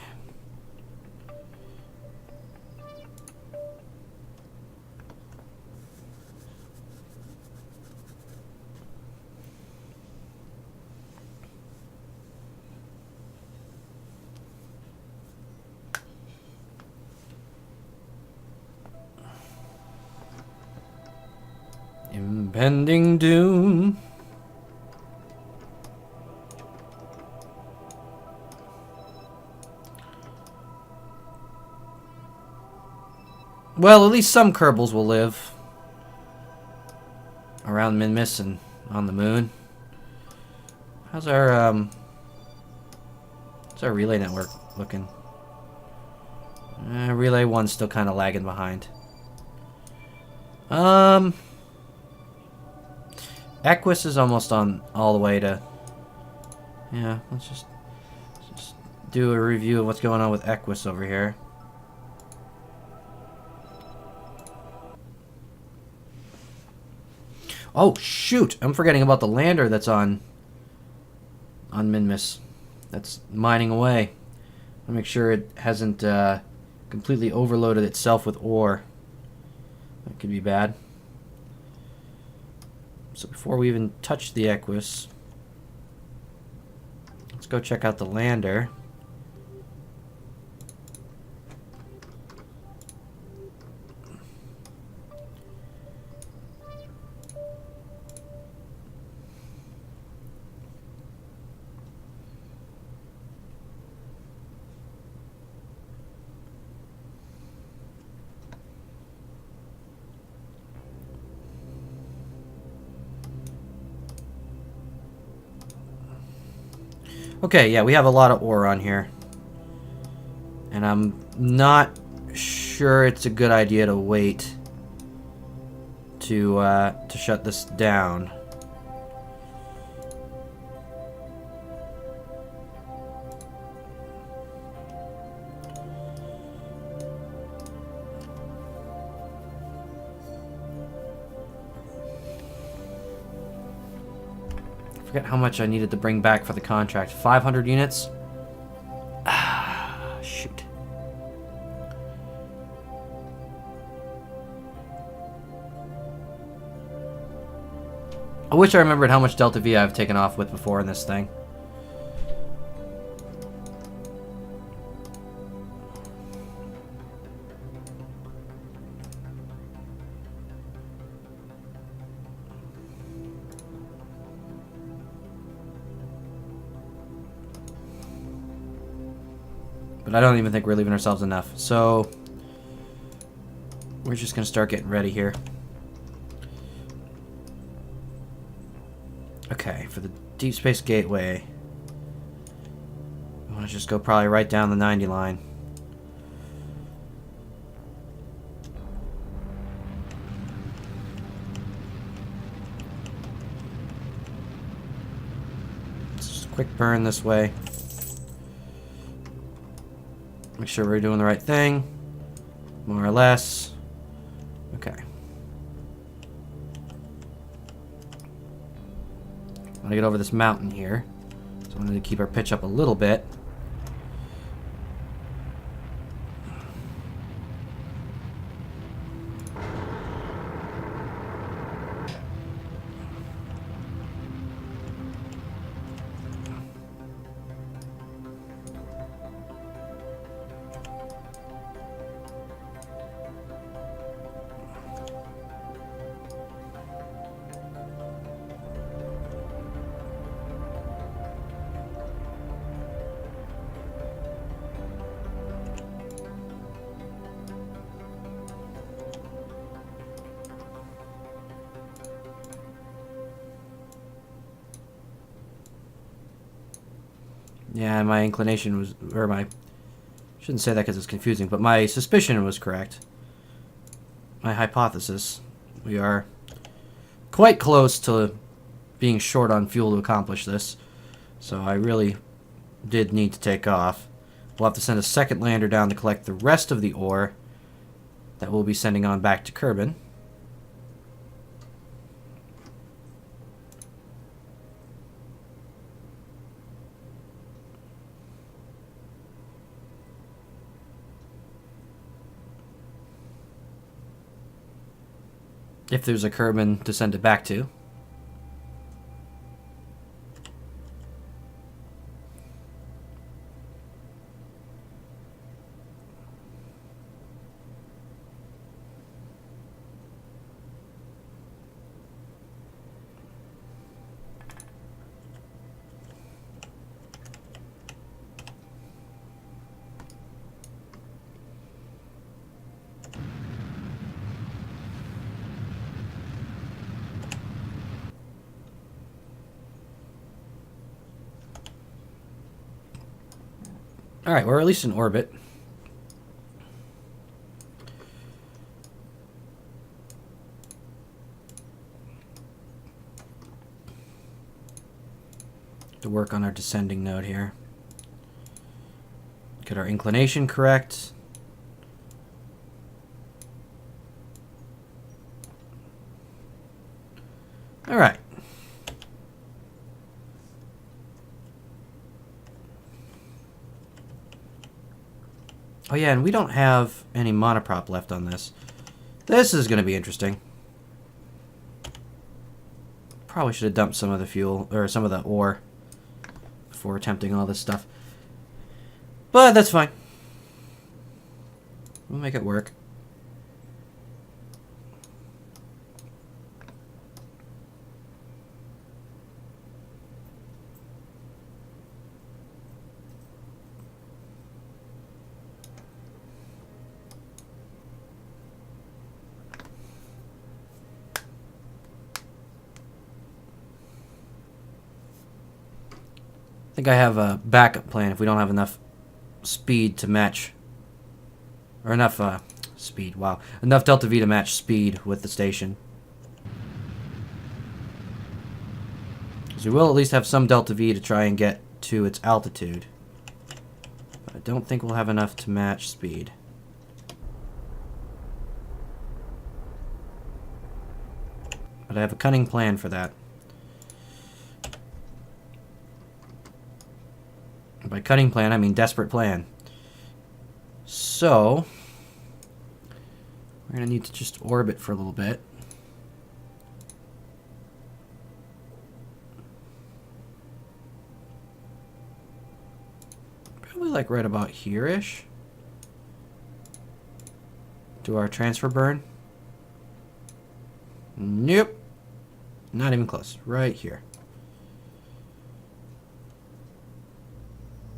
Impending doom. Well, at least some Kerbals will live around Minmus and on the moon. How's our relay network looking? Relay 1's still kind of lagging behind. Equus is almost on all the way to... Yeah, let's just do a review of what's going on with Equus over here. Oh, shoot! I'm forgetting about the lander that's on Minmus. That's mining away. I'll make sure it hasn't completely overloaded itself with ore. That could be bad. So before we even touch the Equus, let's go check out the lander. Okay, yeah, we have a lot of ore on here. And I'm not sure it's a good idea to wait to shut this down. I forget how much I needed to bring back for the contract. 500 units? Ah, shoot. I wish I remembered how much Delta V I've taken off with before in this thing. But I don't even think we're leaving ourselves enough. So we're just going to start getting ready here. Okay, for the Deep Space Gateway, I want to just go probably right down the 90 line. Just a quick burn this way. Make sure we're doing the right thing, more or less. Okay. I'm gonna get over this mountain here, so I'm gonna keep our pitch up a little bit. Yeah, my inclination was, or my, shouldn't say that because it's confusing, but my suspicion was correct. My hypothesis. We are quite close to being short on fuel to accomplish this, so I really did need to take off. We'll have to send a second lander down to collect the rest of the ore that we'll be sending on back to Kerbin. If there's a Kerbin to send it back to. Alright, we're at least in orbit. To work on our descending node here. Get our inclination correct. Alright. Oh yeah, and we don't have any monoprop left on this. This is going to be interesting. Probably should have dumped some of the fuel, or some of the ore, before attempting all this stuff. But that's fine. We'll make it work. I think I have a backup plan if we don't have enough speed to match, or enough speed, wow, enough delta V to match speed with the station. So we will at least have some delta V to try and get to its altitude. But I don't think we'll have enough to match speed. But I have a cunning plan for that. By cunning plan, I mean desperate plan. So, we're going to need to just orbit for a little bit. Probably like right about here-ish. Do our transfer burn. Nope. Not even close. Right here.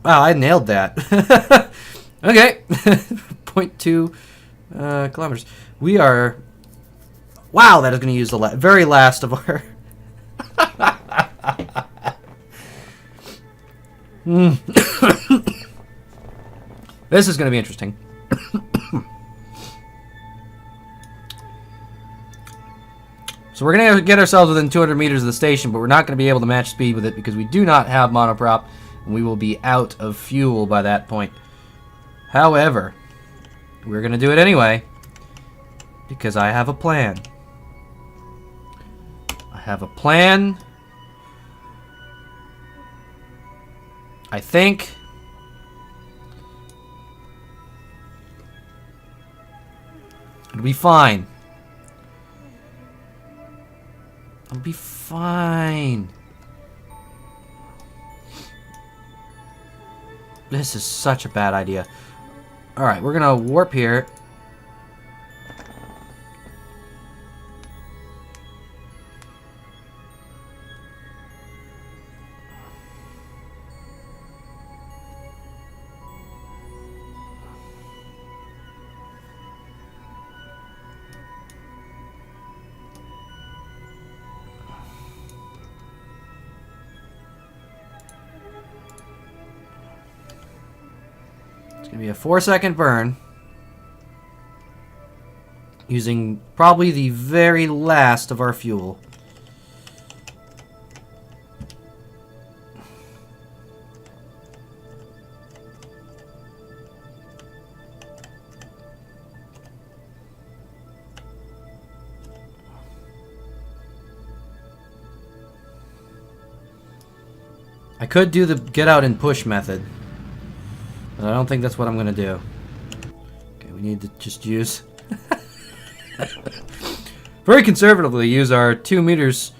Wow, I nailed that. Okay. 0.2 kilometers. We are... Wow, that is going to use the very last of our... This is going to be interesting. So we're going to get ourselves within 200 meters of the station, but we're not going to be able to match speed with it because we do not have monoprop. And we will be out of fuel by that point. However, we're going to do it anyway because I have a plan. I have a plan. I think it'll be fine. It'll be fine. This is such a bad idea. Alright, we're gonna warp here. gonna be a 4-second burn. Using probably the very last of our fuel. I could do the get out and push method, but I don't think that's what I'm gonna do. Okay, we need to just use very conservatively use our 2 meters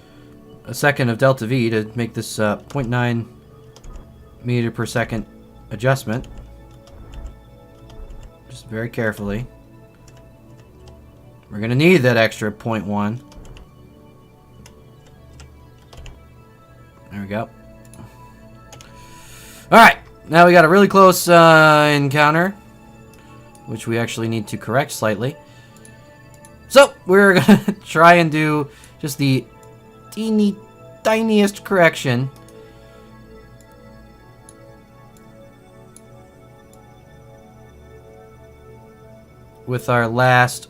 a second of delta V to make this 0.9 meter per second adjustment. Just very carefully. We're gonna need that extra 0.1. There we go. Alright, now we got a really close encounter, which we actually need to correct slightly. So, we're going to try and do just the tiniest correction. With our last,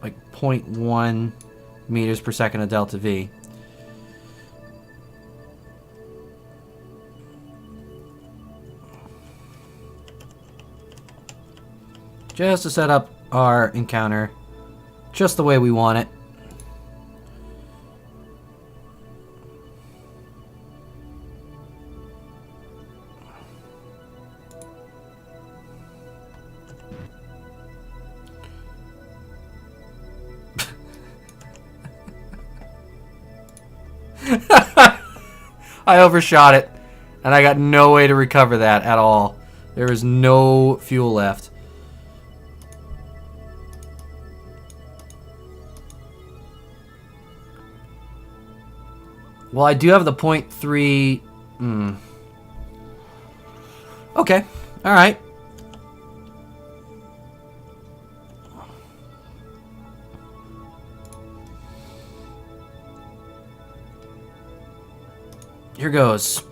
like, 0.1 meters per second of delta V. Just to set up our encounter just the way we want it. I overshot it, and I got no way to recover that at all. There is no fuel left. Well, I do have the 0.3... Okay. Alright. Here goes.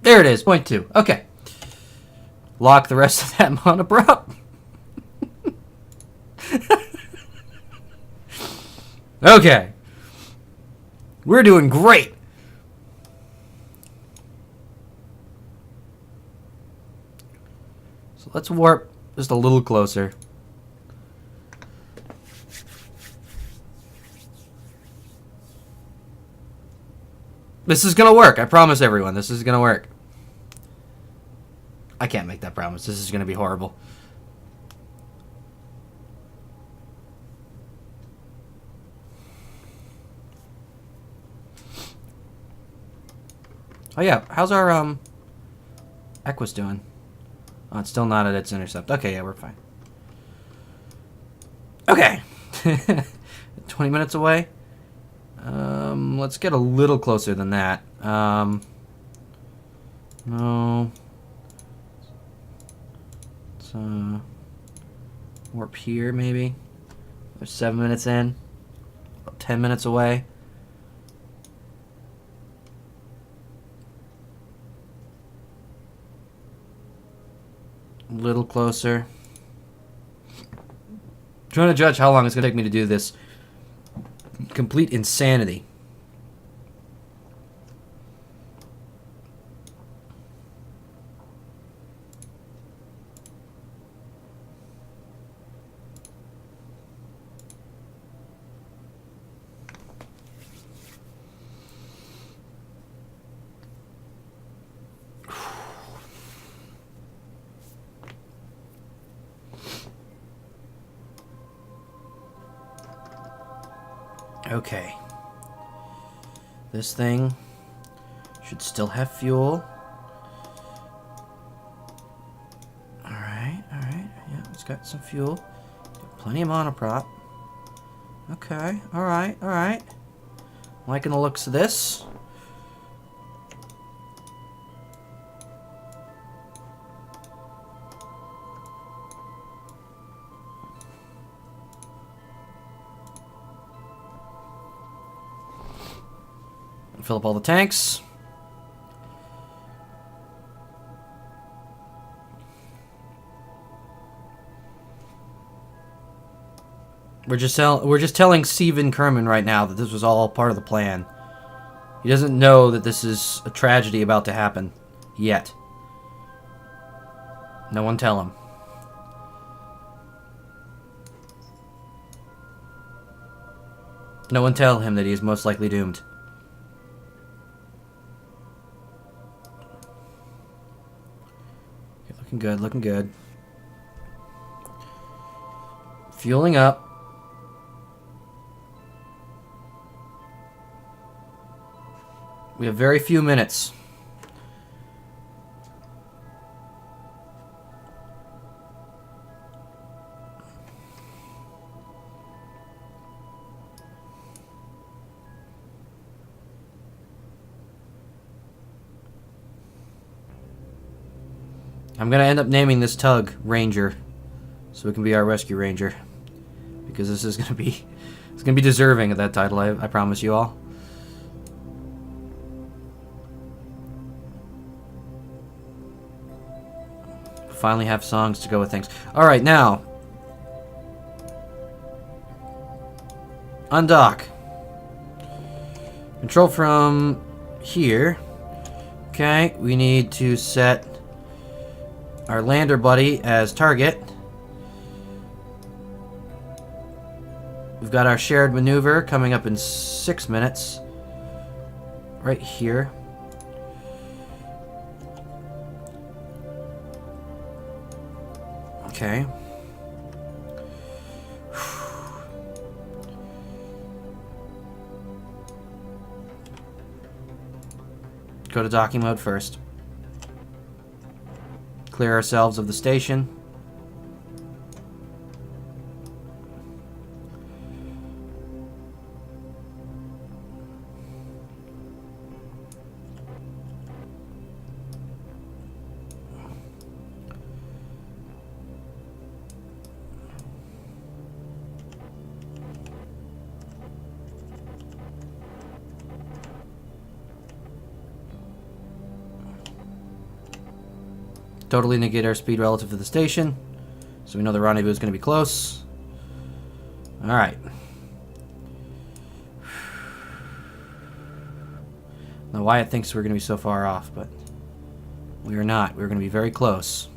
There it is, 0.2. Okay. Lock the rest of that monoprop. Okay. We're doing great. So let's warp just a little closer. This is gonna work. I promise everyone. This is gonna work. I can't make that promise. This is gonna be horrible. Oh yeah, how's our Equus doing? Oh, it's still not at its intercept. Okay, yeah, we're fine. Okay. 20 minutes away. Let's get a little closer than that. No. Let's warp here, maybe. We're 7 minutes in. About 10 minutes away. A little closer. Trying to judge how long it's going to take me to do this. Complete insanity. Okay. This thing should still have fuel. Alright, alright. Yeah, it's got some fuel. Plenty of monoprop. Okay, alright, alright. Liking the looks of this. Fill up all the tanks. We're just telling Stephen Kerman right now that this was all part of the plan. He doesn't know that this is a tragedy about to happen yet. No one tell him. No one tell him that he is most likely doomed. Okay, looking good, looking good. Fueling up. We have very few minutes. I'm gonna end up naming this tug Ranger, so it can be our rescue ranger, because this is gonna be, it's gonna be deserving of that title. I promise you all. Finally have songs to go with things. All right, now undock. Control from here. Okay, we need to set our lander buddy as target. We've got our shared maneuver coming up in 6 minutes. Right here. Okay. Go to docking mode first. Clear ourselves of the station. Totally negate our speed relative to the station, so we know the rendezvous is going to be close. Alright. Now Wyatt thinks we're going to be so far off, but we are not. We're going to be very close.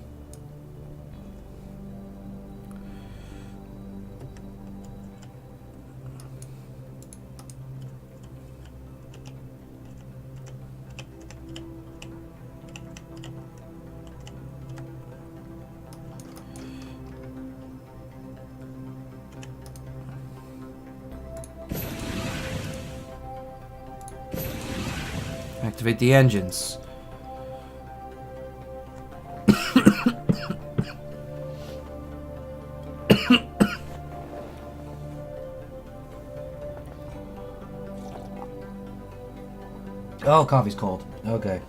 Activate the engines. Oh, coffee's cold. Okay.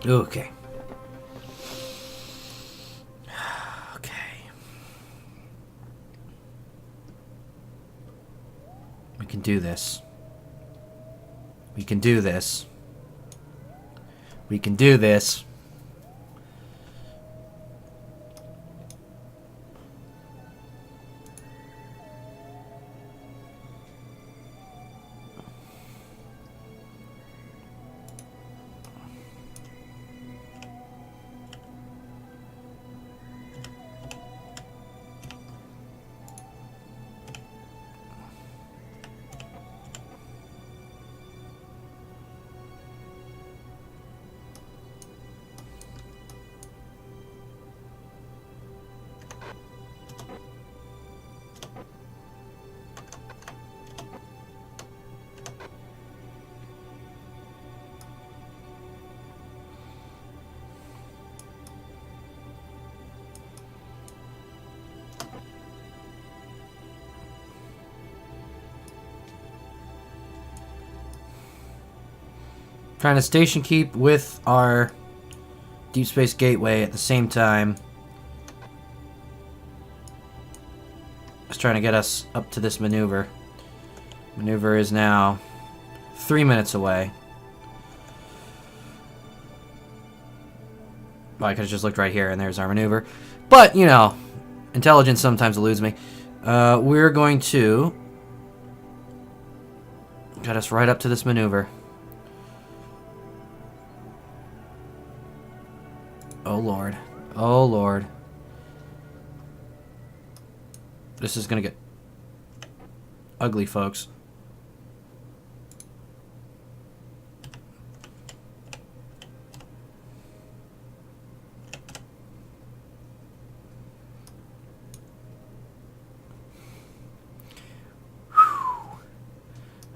Okay. Okay. We can do this. We can do this. We can do this. Trying to station keep with our deep space gateway at the same time. Just trying to get us up to this maneuver. Maneuver is now 3 minutes away. Well, I could have just looked right here and there's our maneuver. But, you know, intelligence sometimes eludes me. We're going to get us right up to this maneuver. Oh, Lord. Oh, Lord. This is going to get ugly, folks.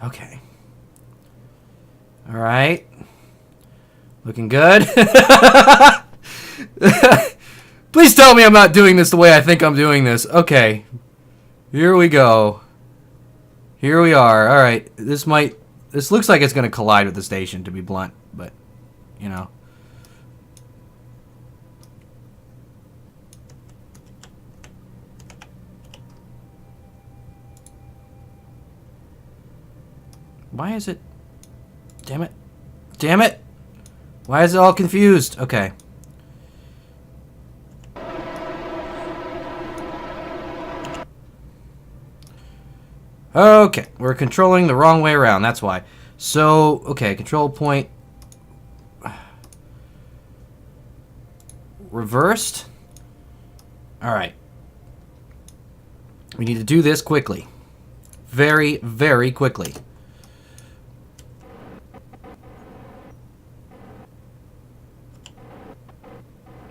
Okay. All right. Looking good. Please tell me I'm not doing this the way I think I'm doing this. Okay. Here we go. Here we are. All right. This looks like it's going to collide with the station, to be blunt, but, you know. Why is it? Damn it. Damn it. Why is it all confused? Okay. Okay. We're controlling the wrong way around. That's why. So, okay. Control point. Reversed. Alright. We need to do this quickly. Very, very quickly.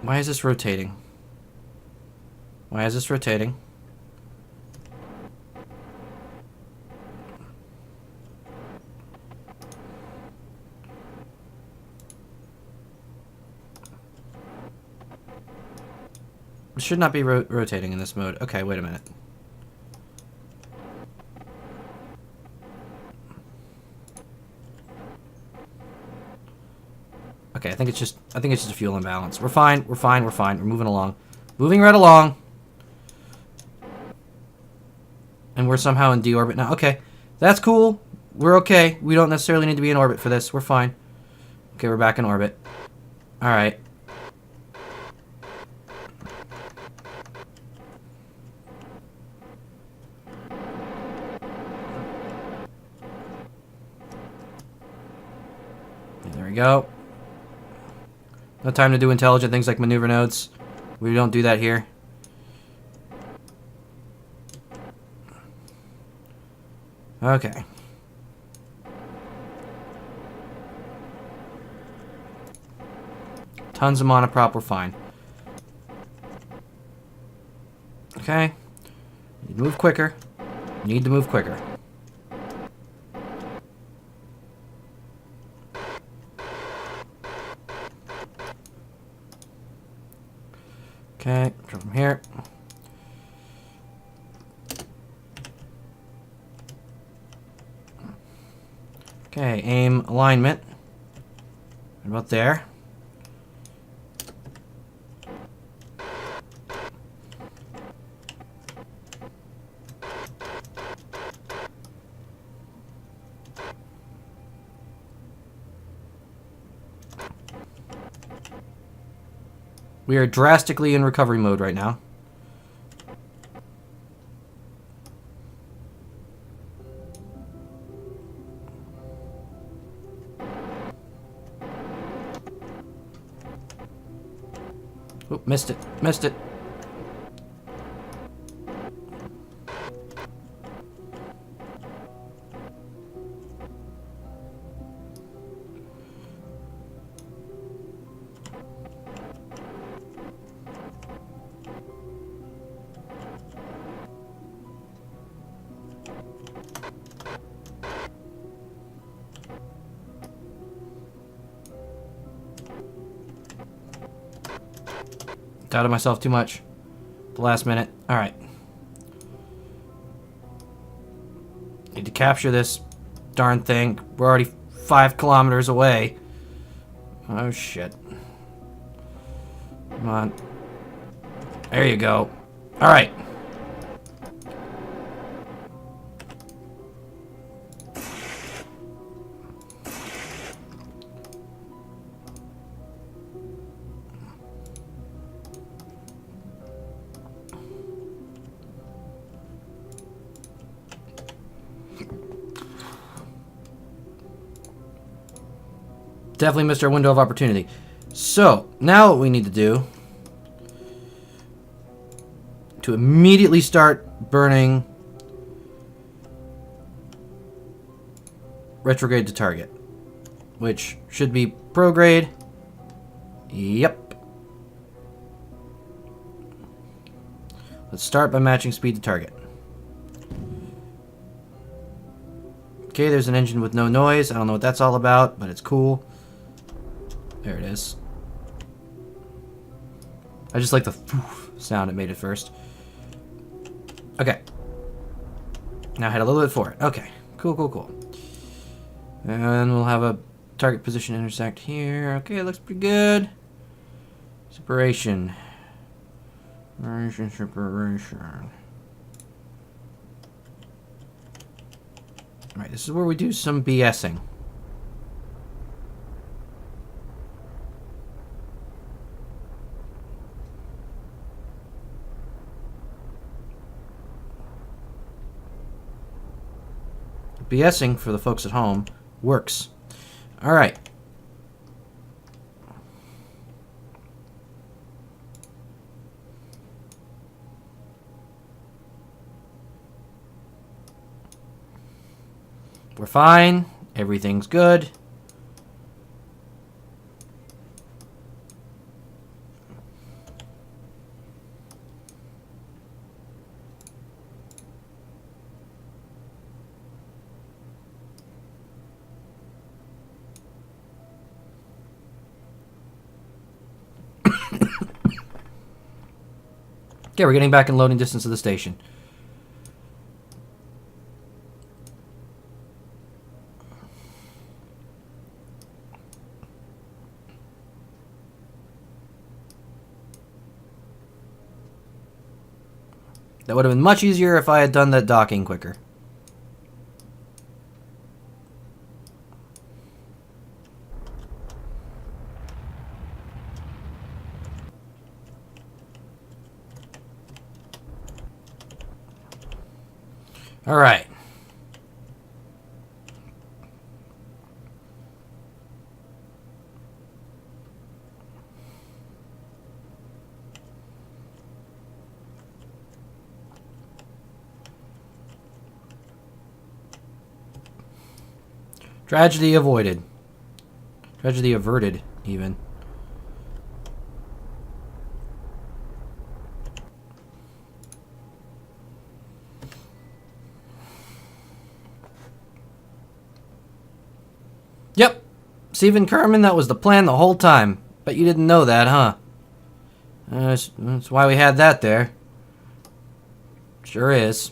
Why is this rotating? Why is this rotating? It should not be rotating in this mode. Okay, wait a minute. Okay, I think it's just a fuel imbalance. We're fine. We're fine. We're fine. We're moving along. Moving right along. And we're somehow in deorbit now. Okay. That's cool. We're okay. We don't necessarily need to be in orbit for this. We're fine. Okay, we're back in orbit. All right. There we go. No time to do intelligent things like maneuver nodes. We don't do that here. Okay. Tons of monoprop, we're fine. Okay. Need to move quicker. Need to move quicker. Okay, go from here. Okay, aim alignment. What about there? We are drastically in recovery mode right now. Oh, missed it. Missed it. Doubted myself too much. The last minute. Alright. Need to capture this darn thing. We're already 5 kilometers away. Oh, shit. Come on. There you go. Alright. Definitely missed our window of opportunity. So, now what we need to do to immediately start burning retrograde to target, which should be prograde. Yep. Let's start by matching speed to target. Okay, there's an engine with no noise. I don't know what that's all about, but it's cool. There it is. I just like the sound it made at first. Okay. Now head a little bit forward. Okay. Cool, cool, cool. And we'll have a target position intersect here. Okay, looks pretty good. Separation. Separation. Alright, this is where we do some BSing. BSing, for the folks at home, works. Alright. We're fine. Everything's good. Okay, we're getting back in loading distance of the station. That would have been much easier if I had done that docking quicker. All right. Tragedy avoided. Tragedy averted, even. Yep. Stephen Kerman, that was the plan the whole time. Bet you didn't know that, huh? That's why we had that there. Sure is.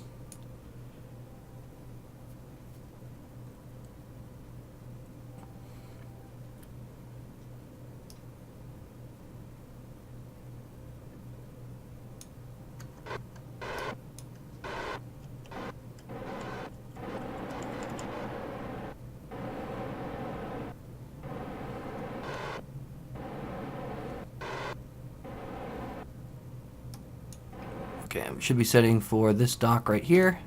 Okay, we should be setting for this dock right here.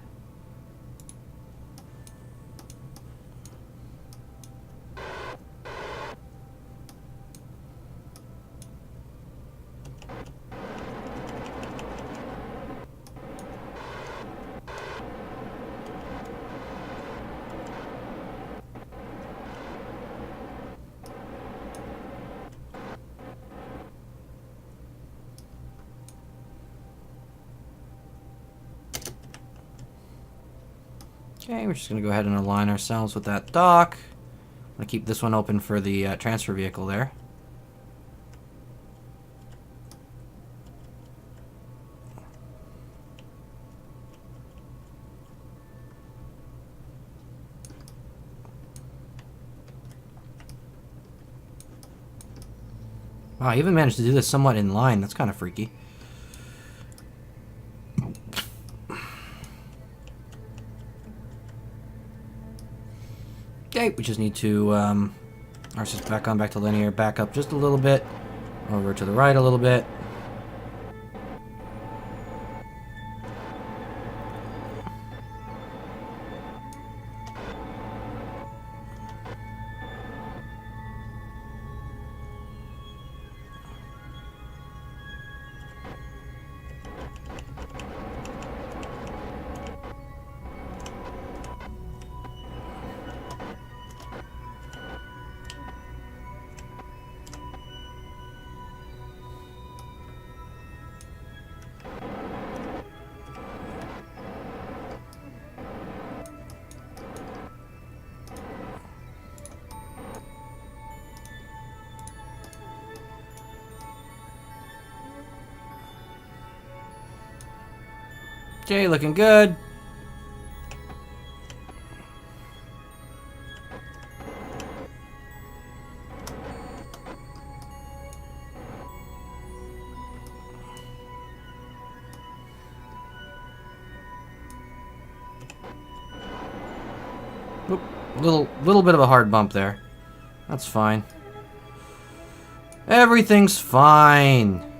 Okay, we're just going to go ahead and align ourselves with that dock. I'm going to keep this one open for the transfer vehicle there. Wow, I even managed to do this somewhat in line. That's kind of freaky. Okay, we just need to ours is back to linear, back up just a little bit, over to the right a little bit. Okay, looking good. Oop, little bit of a hard bump there. That's fine. Everything's fine.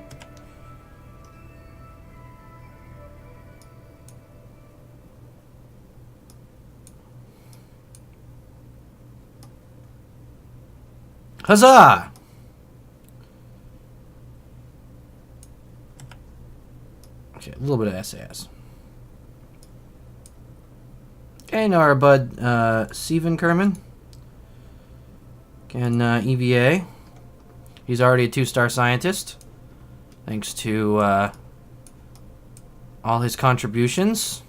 Huzzah! Okay, a little bit of SAS. Okay, now our bud, Steven Kerman can EVA. He's already a 2-star scientist, thanks to all his contributions.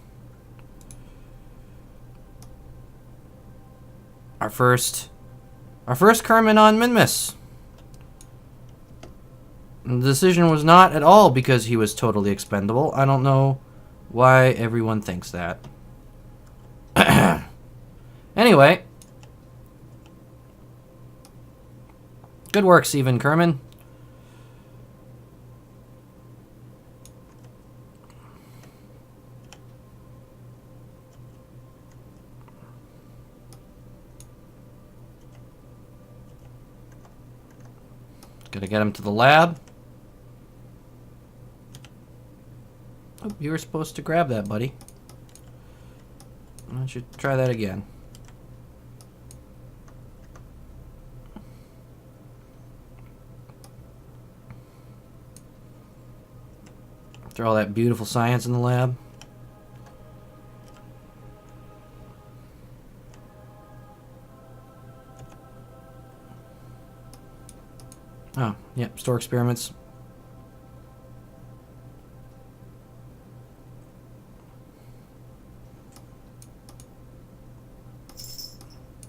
Our first Kerman on Minmus. The decision was not at all because he was totally expendable. I don't know why everyone thinks that. Anyway. Good work, Steven Kerman. Gotta get him to the lab. Oh, you were supposed to grab that, buddy. Why don't you try that again? Throw all that beautiful science in the lab. Oh, yep, store experiments.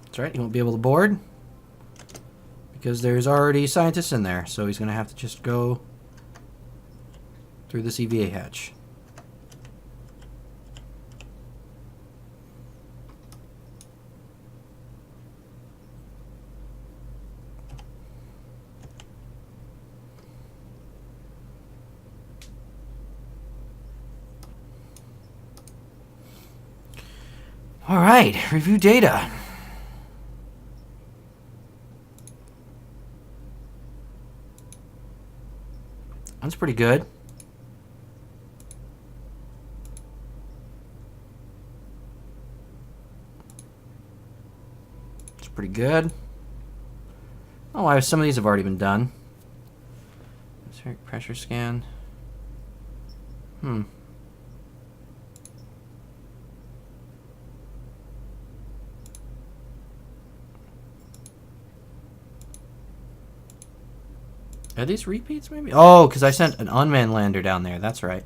That's right, he won't be able to board because there's already scientists in there, so he's going to have to just go through this EVA hatch. All right, review data. That's pretty good. It's pretty good. Oh, why some of these have already been done. Atmospheric pressure scan. Are these repeats, maybe? Oh, because I sent an unmanned lander down there. That's right.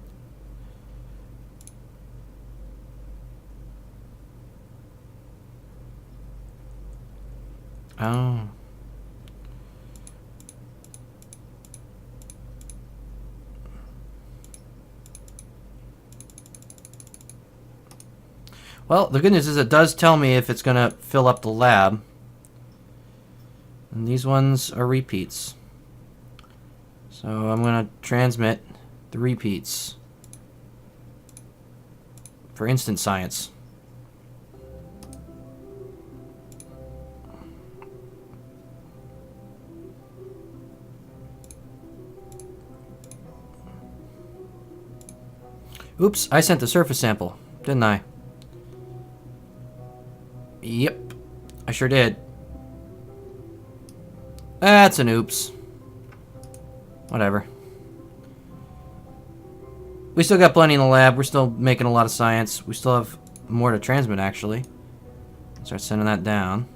Oh. Well, the good news is it does tell me if it's going to fill up the lab. And these ones are repeats. So I'm going to transmit the repeats for instant science. Oops, I sent the surface sample, didn't I? Yep, I sure did. That's an oops. Whatever. We still got plenty in the lab. We're still making a lot of science. We still have more to transmit, actually. Start sending that down.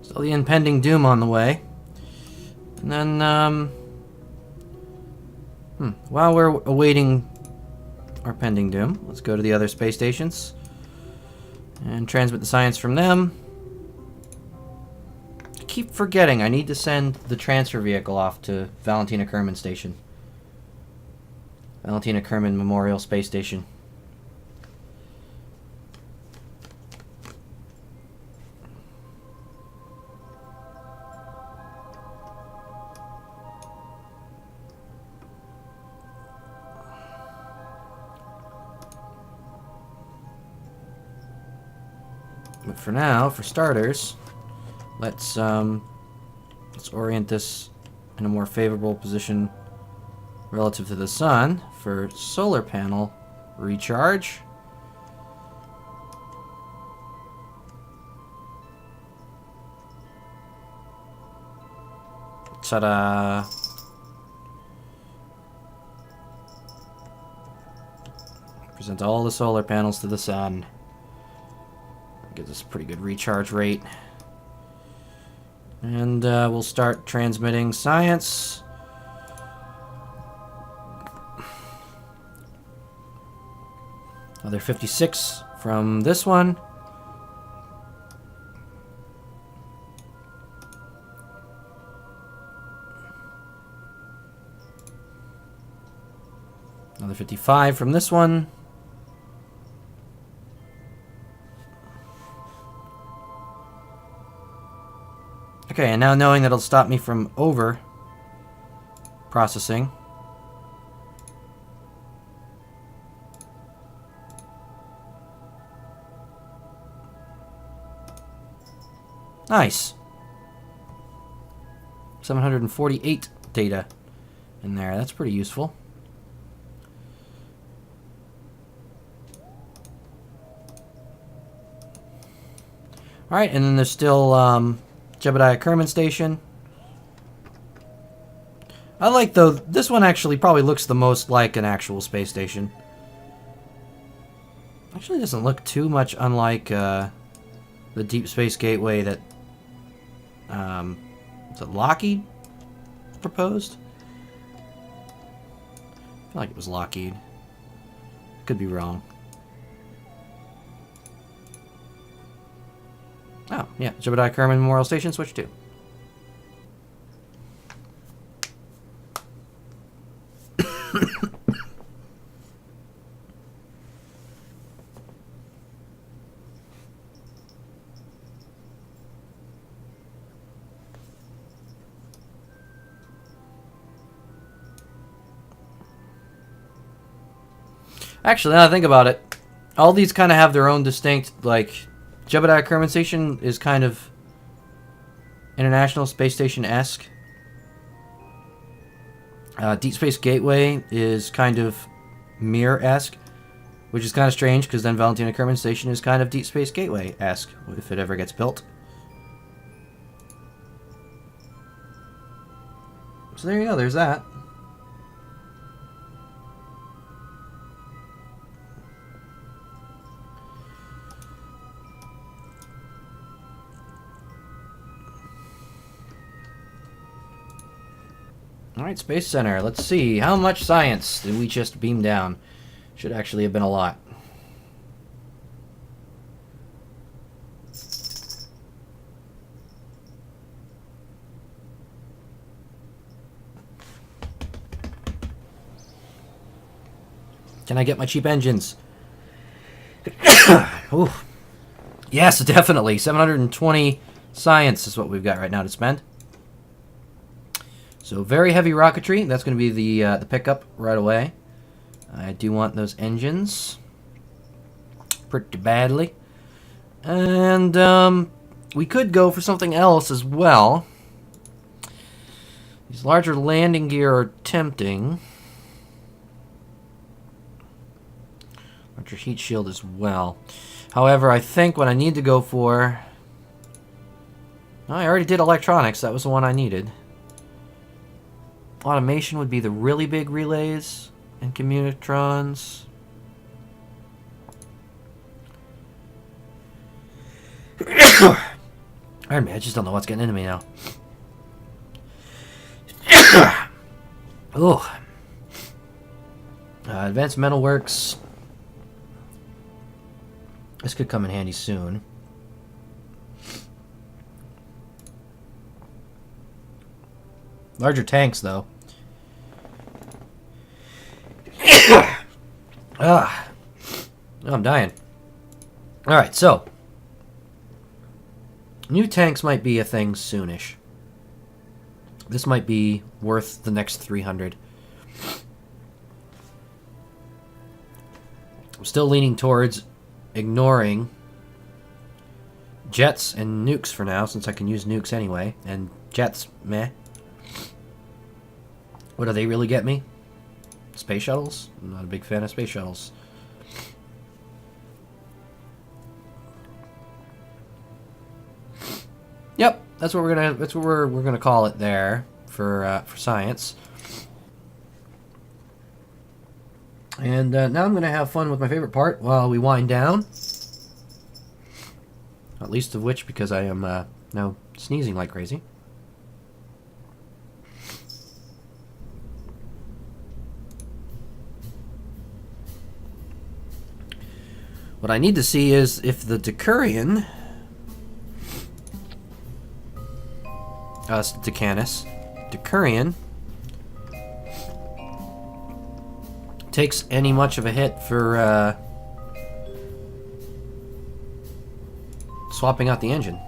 Still the impending doom on the way. And then, while we're awaiting our pending doom, let's go to the other space stations and transmit the science from them. I keep forgetting I need to send the transfer vehicle off to Valentina Kerman Station. Valentina Kerman Memorial Space Station. But for now, for starters, let's orient this in a more favorable position relative to the sun for solar panel recharge. Ta-da! Present all the solar panels to the sun. Gives us a pretty good recharge rate. And we'll start transmitting science. Another 56 from this one. Another 55 from this one. Okay, and now knowing that it'll stop me from over processing. Nice. 748 data in there. That's pretty useful. Alright, and then there's still Jebediah Kerman Station. I like, though, this one actually probably looks the most like an actual space station. Actually doesn't look too much unlike the Deep Space Gateway that was it Lockheed proposed? I feel like it was Lockheed. Could be wrong. Oh, yeah. Jebediah Kerman Memorial Station, switch 2. Actually, now that I think about it, all these kind of have their own distinct, like, Jebediah Kerman Station is kind of International Space Station-esque. Deep Space Gateway is kind of Mir-esque, which is kind of strange because then Valentina Kerman Station is kind of Deep Space Gateway-esque if it ever gets built. So there you go, there's that. Alright, Space Center. Let's see. How much science did we just beam down? Should actually have been a lot. Can I get my cheap engines? Ooh. Yes, definitely. 720 science is what we've got right now to spend. So very heavy rocketry. That's going to be the pickup right away. I do want those engines pretty badly. And we could go for something else as well. These larger landing gear are tempting. Larger heat shield as well. However, I think what I need to go for... Oh, I already did electronics. That was the one I needed. Automation would be the really big relays and communitrons. Iron Man, I just don't know what's getting into me now. Oh. Advanced Metalworks. This could come in handy soon. Larger tanks, though. Ah. Oh, I'm dying. Alright, so. New tanks might be a thing soonish. This might be worth the next 300. I'm still leaning towards ignoring jets and nukes for now, since I can use nukes anyway. And jets, meh. What do they really get me? Space shuttles? I'm not a big fan of space shuttles. Yep, that's what we're gonna call it there for science. And now I'm gonna have fun with my favorite part while we wind down. Not least of which because I am now sneezing like crazy. What I need to see is if the Decurion, Decurion takes any much of a hit for swapping out the engine.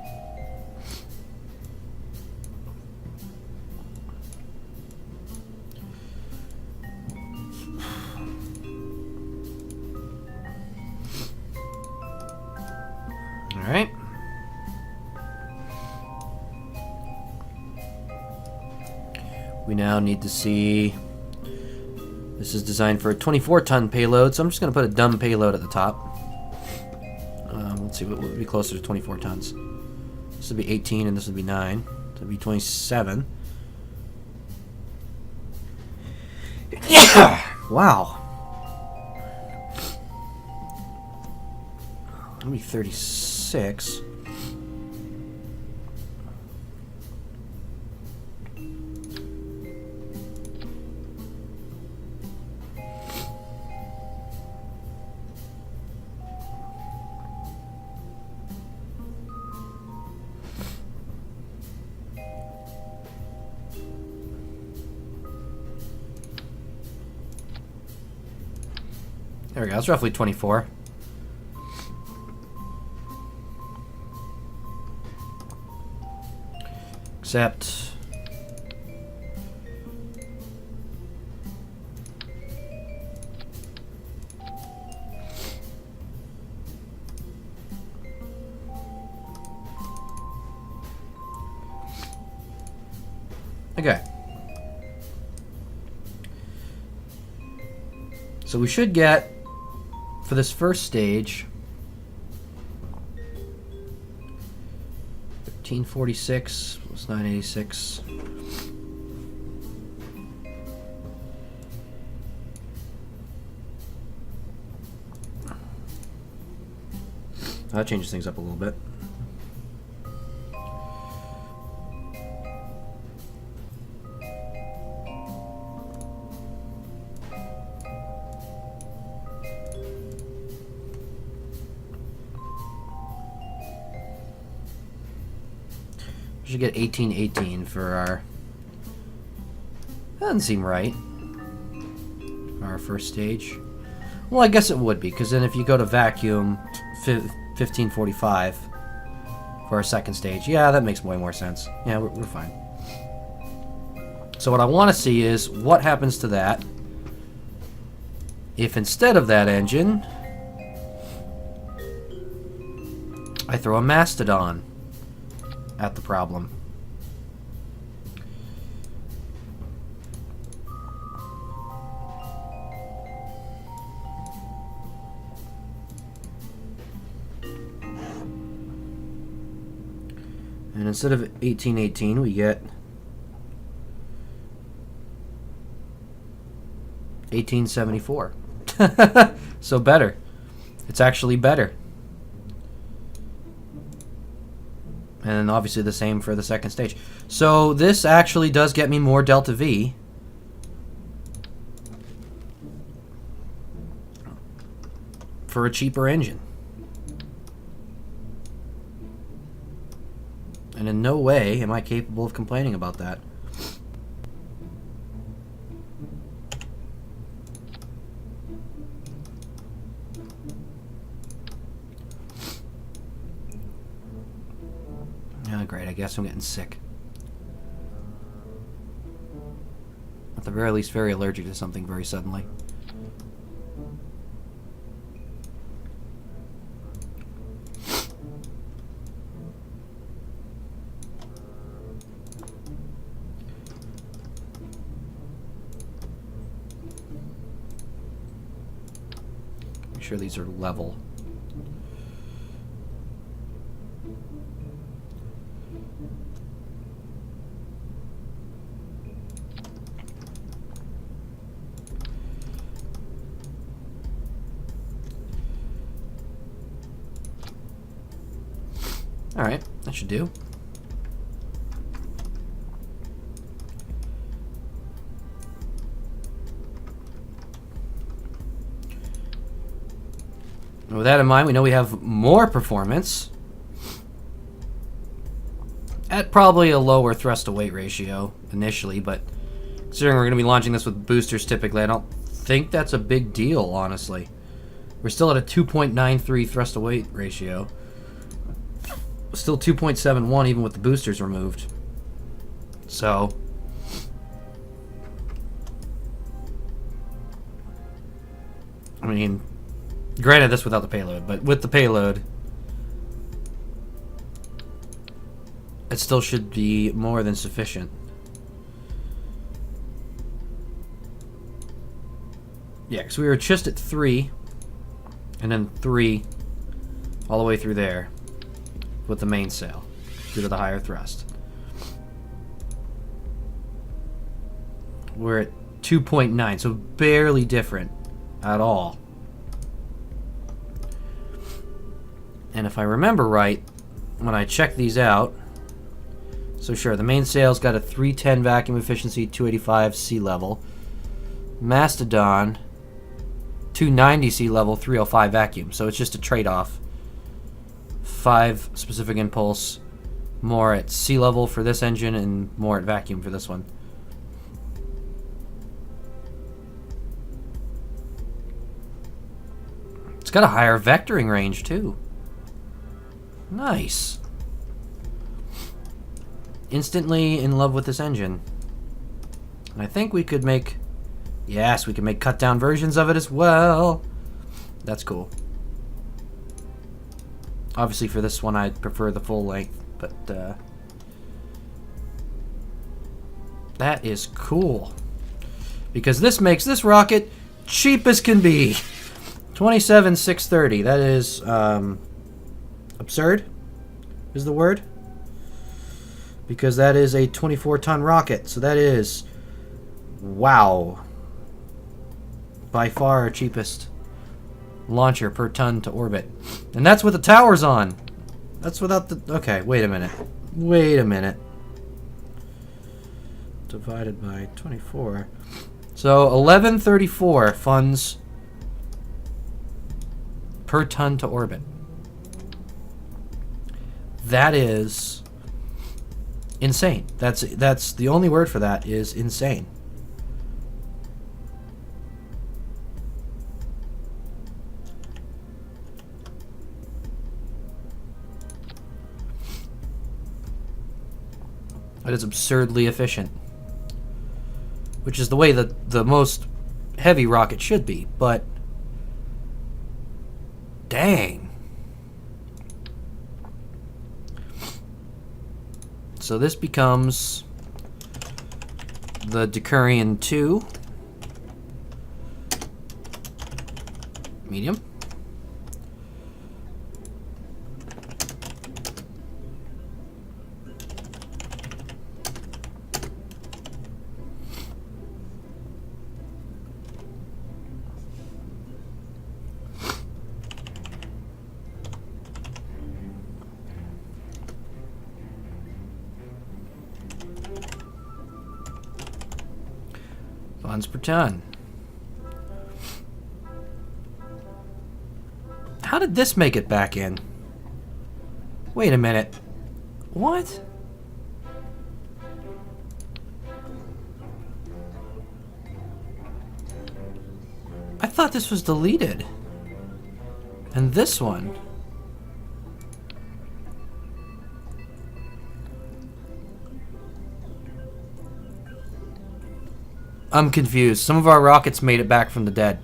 All right. We now need to see... This is designed for a 24-ton payload, so I'm just going to put a dumb payload at the top. Let's see, what would be closer to 24 tons? This would be 18, and this would be 9. So it would be 27. Wow. That would be 36. There we go, it's roughly 24. Except... Okay. So we should get, for this first stage, 1346 plus 986. That changes things up a little bit. We should get 1818 for our... That doesn't seem right. For our first stage. Well, I guess it would be, because then if you go to vacuum, 1545 for our second stage, yeah, that makes way more sense. Yeah, we're fine. So what I want to see is what happens to that if instead of that engine, I throw a Mastodon at the problem. And instead of 1818, we get 1874. So better. It's actually better. And obviously the same for the second stage. So this actually does get me more delta V. For a cheaper engine. And in no way am I capable of complaining about that. Oh, great. I guess I'm getting sick. At the very least, very allergic to something very suddenly. Make sure these are level. Alright, that should do. And with that in mind, we know we have more performance at probably a lower thrust to weight ratio initially, but considering we're going to be launching this with boosters typically, I don't think that's a big deal, honestly. We're still at a 2.93 thrust to weight ratio. Still 2.71 even with the boosters removed. So I mean, granted this without the payload, but with the payload it still should be more than sufficient. Yeah, because we were just at 3 and then 3 all the way through there with the mainsail due to the higher thrust. We're at 2.9, so barely different at all. And if I remember right, when I check these out, so sure, the mainsail's got a 310 vacuum efficiency, 285 sea level. Mastodon, 290 sea level, 305 vacuum. So it's just a trade-off. 5 specific impulse, more at sea level for this engine and more at vacuum for this one. It's got a higher vectoring range too. Nice. Instantly in love with this engine. And I think we could make... Yes, we can make cut-down versions of it as well. That's cool. Obviously, for this one, I'd prefer the full length, but that is cool. Because this makes this rocket cheap as can be. $27,630. That is absurd, is the word. Because that is a 24-ton rocket. So that is, wow, by far our cheapest launcher per ton to orbit. And that's with the towers on. That's without the... Okay, wait a minute. Wait a minute. Divided by 24. So 1134 funds per ton to orbit. That is insane. That's the only word for that is insane. It is absurdly efficient. Which is the way that the most heavy rocket should be, but dang. So this becomes the Decurion 2. Medium. Funds per ton. How did this make it back in? Wait a minute. What? I thought this was deleted. And this one. I'm confused. Some of our rockets made it back from the dead.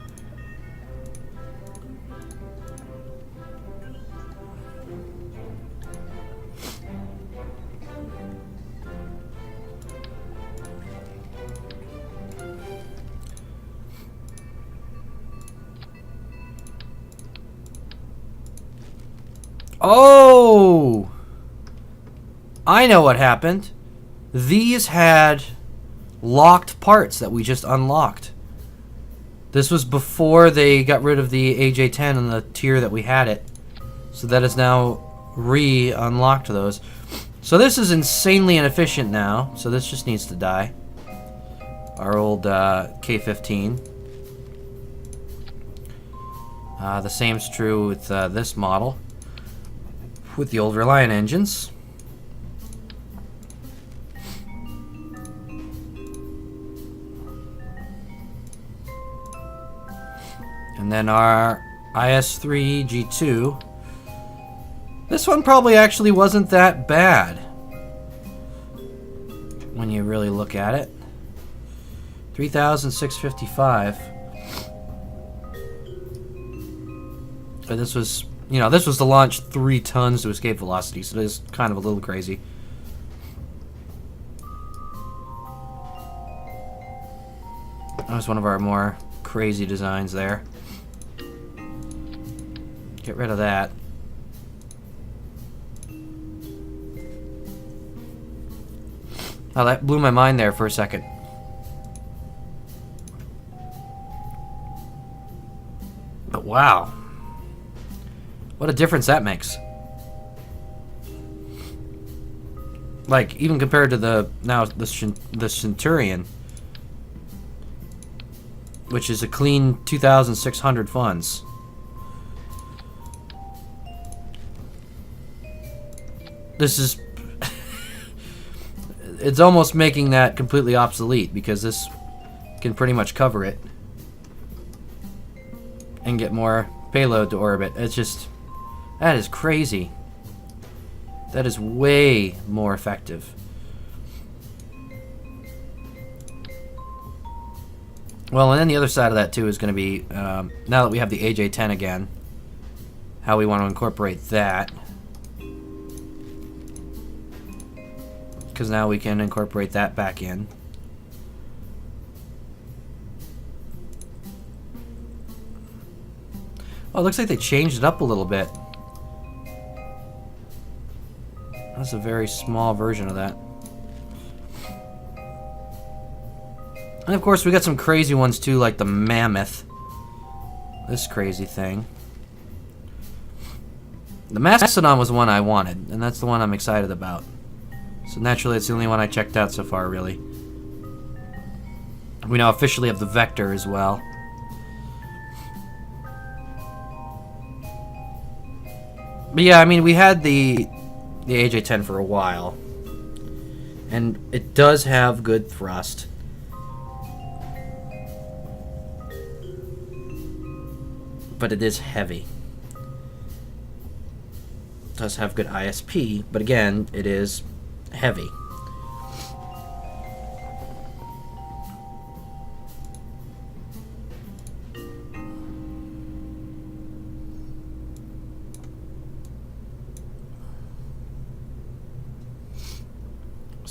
Oh! I know what happened. These had locked parts that we just unlocked. This was before they got rid of the AJ-10 and the tier that we had it. So that is now re-unlocked those. So this is insanely inefficient now. So this just needs to die. Our old K-15. The same's true with this model. With the old Reliant engines. And then our IS-3 G2. This one probably actually wasn't that bad when you really look at it. 3,655. But this was, you know, this was to launch 3 tons to escape velocity, so it is kind of a little crazy. That was one of our more crazy designs there. Get rid of that. Oh, that blew my mind there for a second. But wow. What a difference that makes. Like, even compared to the Centurion, which is a clean 2,600 funds. This is... it's almost making that completely obsolete, because this can pretty much cover it. And get more payload to orbit. It's just... that is crazy. That is way more effective. Well, and then the other side of that, too, is going to be, now that we have the AJ-10 again, how we want to incorporate that. Because now we can incorporate that back in. Oh, it looks like they changed it up a little bit. That's a very small version of that. And of course, we got some crazy ones too, like the Mammoth. This crazy thing. The Mastodon was the one I wanted, and that's the one I'm excited about. So naturally, it's the only one I checked out so far, really. We now officially have the Vector as well. But yeah, I mean, we had the AJ-10 for a while. And it does have good thrust. But it is heavy. It does have good ISP, but again, it is heavy.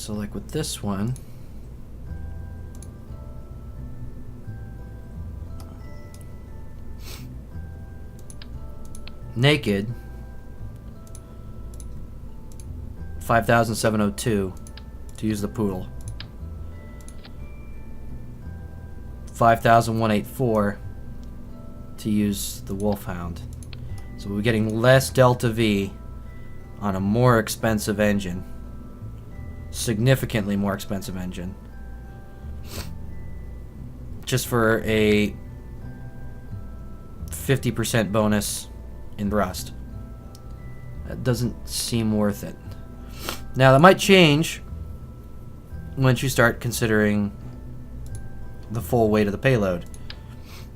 So like with this one, naked 5,702 to use the poodle. 5,184 to use the wolfhound. So we're getting less delta V on a more expensive engine. Significantly more expensive engine. Just for a 50% bonus in thrust. That doesn't seem worth it. Now that might change once you start considering the full weight of the payload.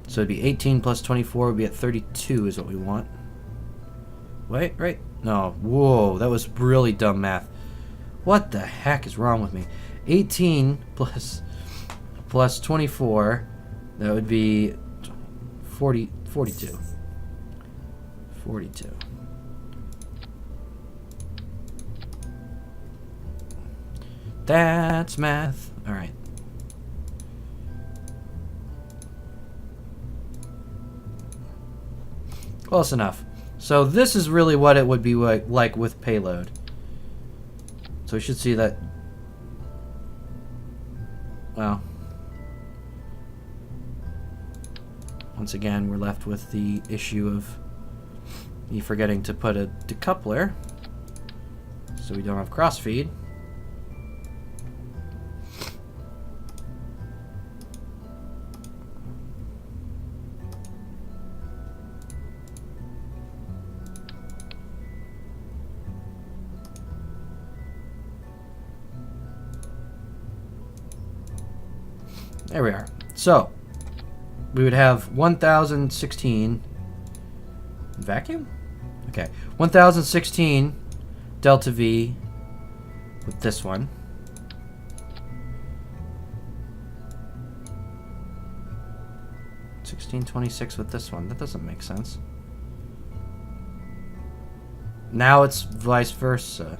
So it'd be 18 plus 24 would be at 32 is what we want. Wait, right? No. Whoa, that was really dumb math. What the heck is wrong with me? 18 plus 24, that would be 42. 42. That's math. All right. Close enough. So this is really what it would be like with payload. So we should see that. Well, once again, we're left with the issue of me forgetting to put a decoupler, so we don't have crossfeed. There we are. So, we would have 1,016 vacuum? Okay. 1,016 delta V with this one. $16.26 with this one. That doesn't make sense. Now it's vice versa.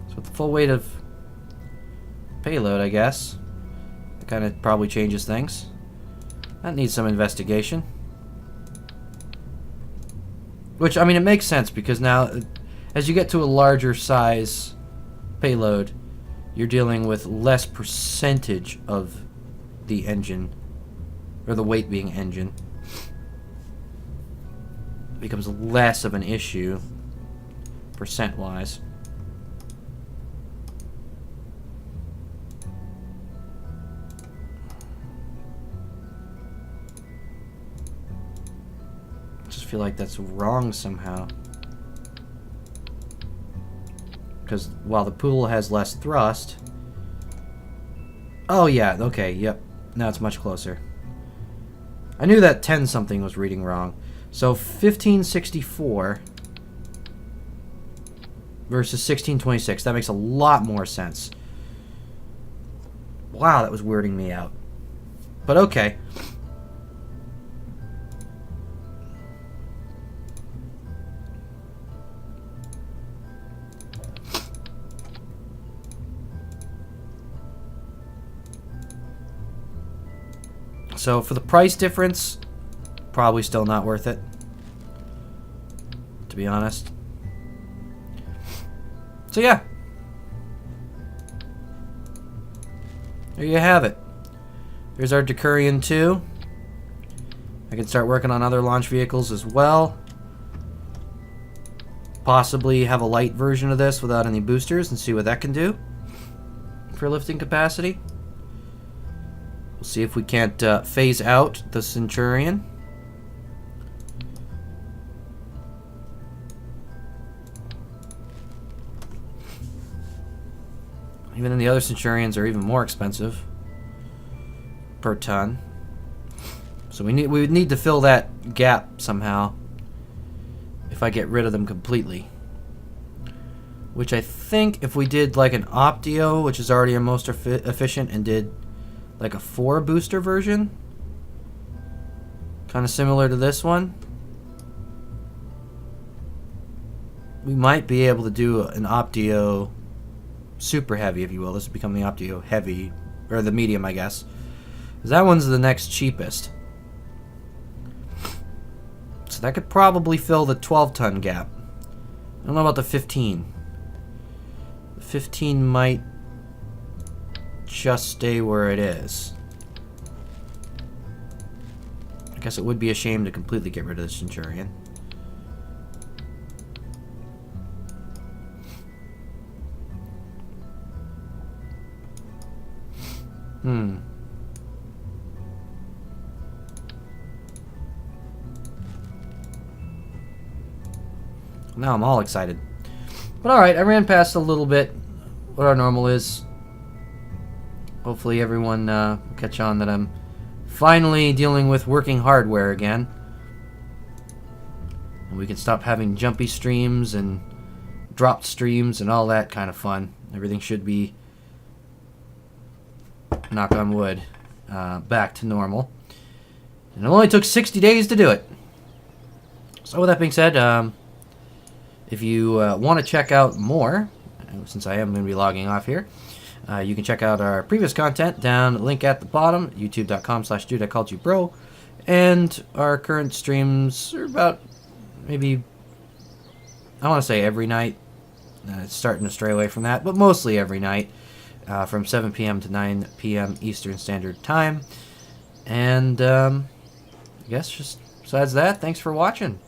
So with the full weight of payload, I guess, it kind of probably changes things. That needs some investigation. Which, I mean, it makes sense because now, as you get to a larger size payload, you're dealing with less percentage of the engine, or the weight being engine. It becomes less of an issue, percent-wise. Feel like that's wrong somehow, because while the pool has less thrust. Oh yeah, okay, yep, now it's much closer. I knew that 10 something was reading wrong. So 1564 versus 1626, that makes a lot more sense. Wow, that was weirding me out, but okay. So for the price difference, probably still not worth it, to be honest. So yeah, there you have it. There's our Decurion 2. I can start working on other launch vehicles as well. Possibly have a light version of this without any boosters and see what that can do for lifting capacity. We'll see if we can't phase out the Centurion. Even then, the other Centurions are even more expensive per ton. So we would need to fill that gap somehow if I get rid of them completely. which I think if we did like an Optio, which is already our most efficient, and did like a 4 booster version, kind of similar to this one, we might be able to do an Optio super heavy, if you will. This would become the Optio heavy, or the medium, I guess. 'Cause that one's the next cheapest. So that could probably fill the 12-ton gap. I don't know about the 15. The 15 might just stay where it is. I guess it would be a shame to completely get rid of the Centurion. Now I'm all excited. But alright, I ran past a little bit what our normal is. Hopefully everyone will catch on that I'm finally dealing with working hardware again. And we can stop having jumpy streams and dropped streams and all that kind of fun. Everything should be, knock on wood, back to normal. And it only took 60 days to do it. So with that being said, if you want to check out more, since I am going to be logging off here, you can check out our previous content down, link at the bottom, youtube.com/dudeicalledyoubro, and our current streams are about maybe, I want to say every night. It's starting to stray away from that, but mostly every night, from 7 p.m. to 9 p.m. Eastern Standard Time. And I guess just besides that, thanks for watching.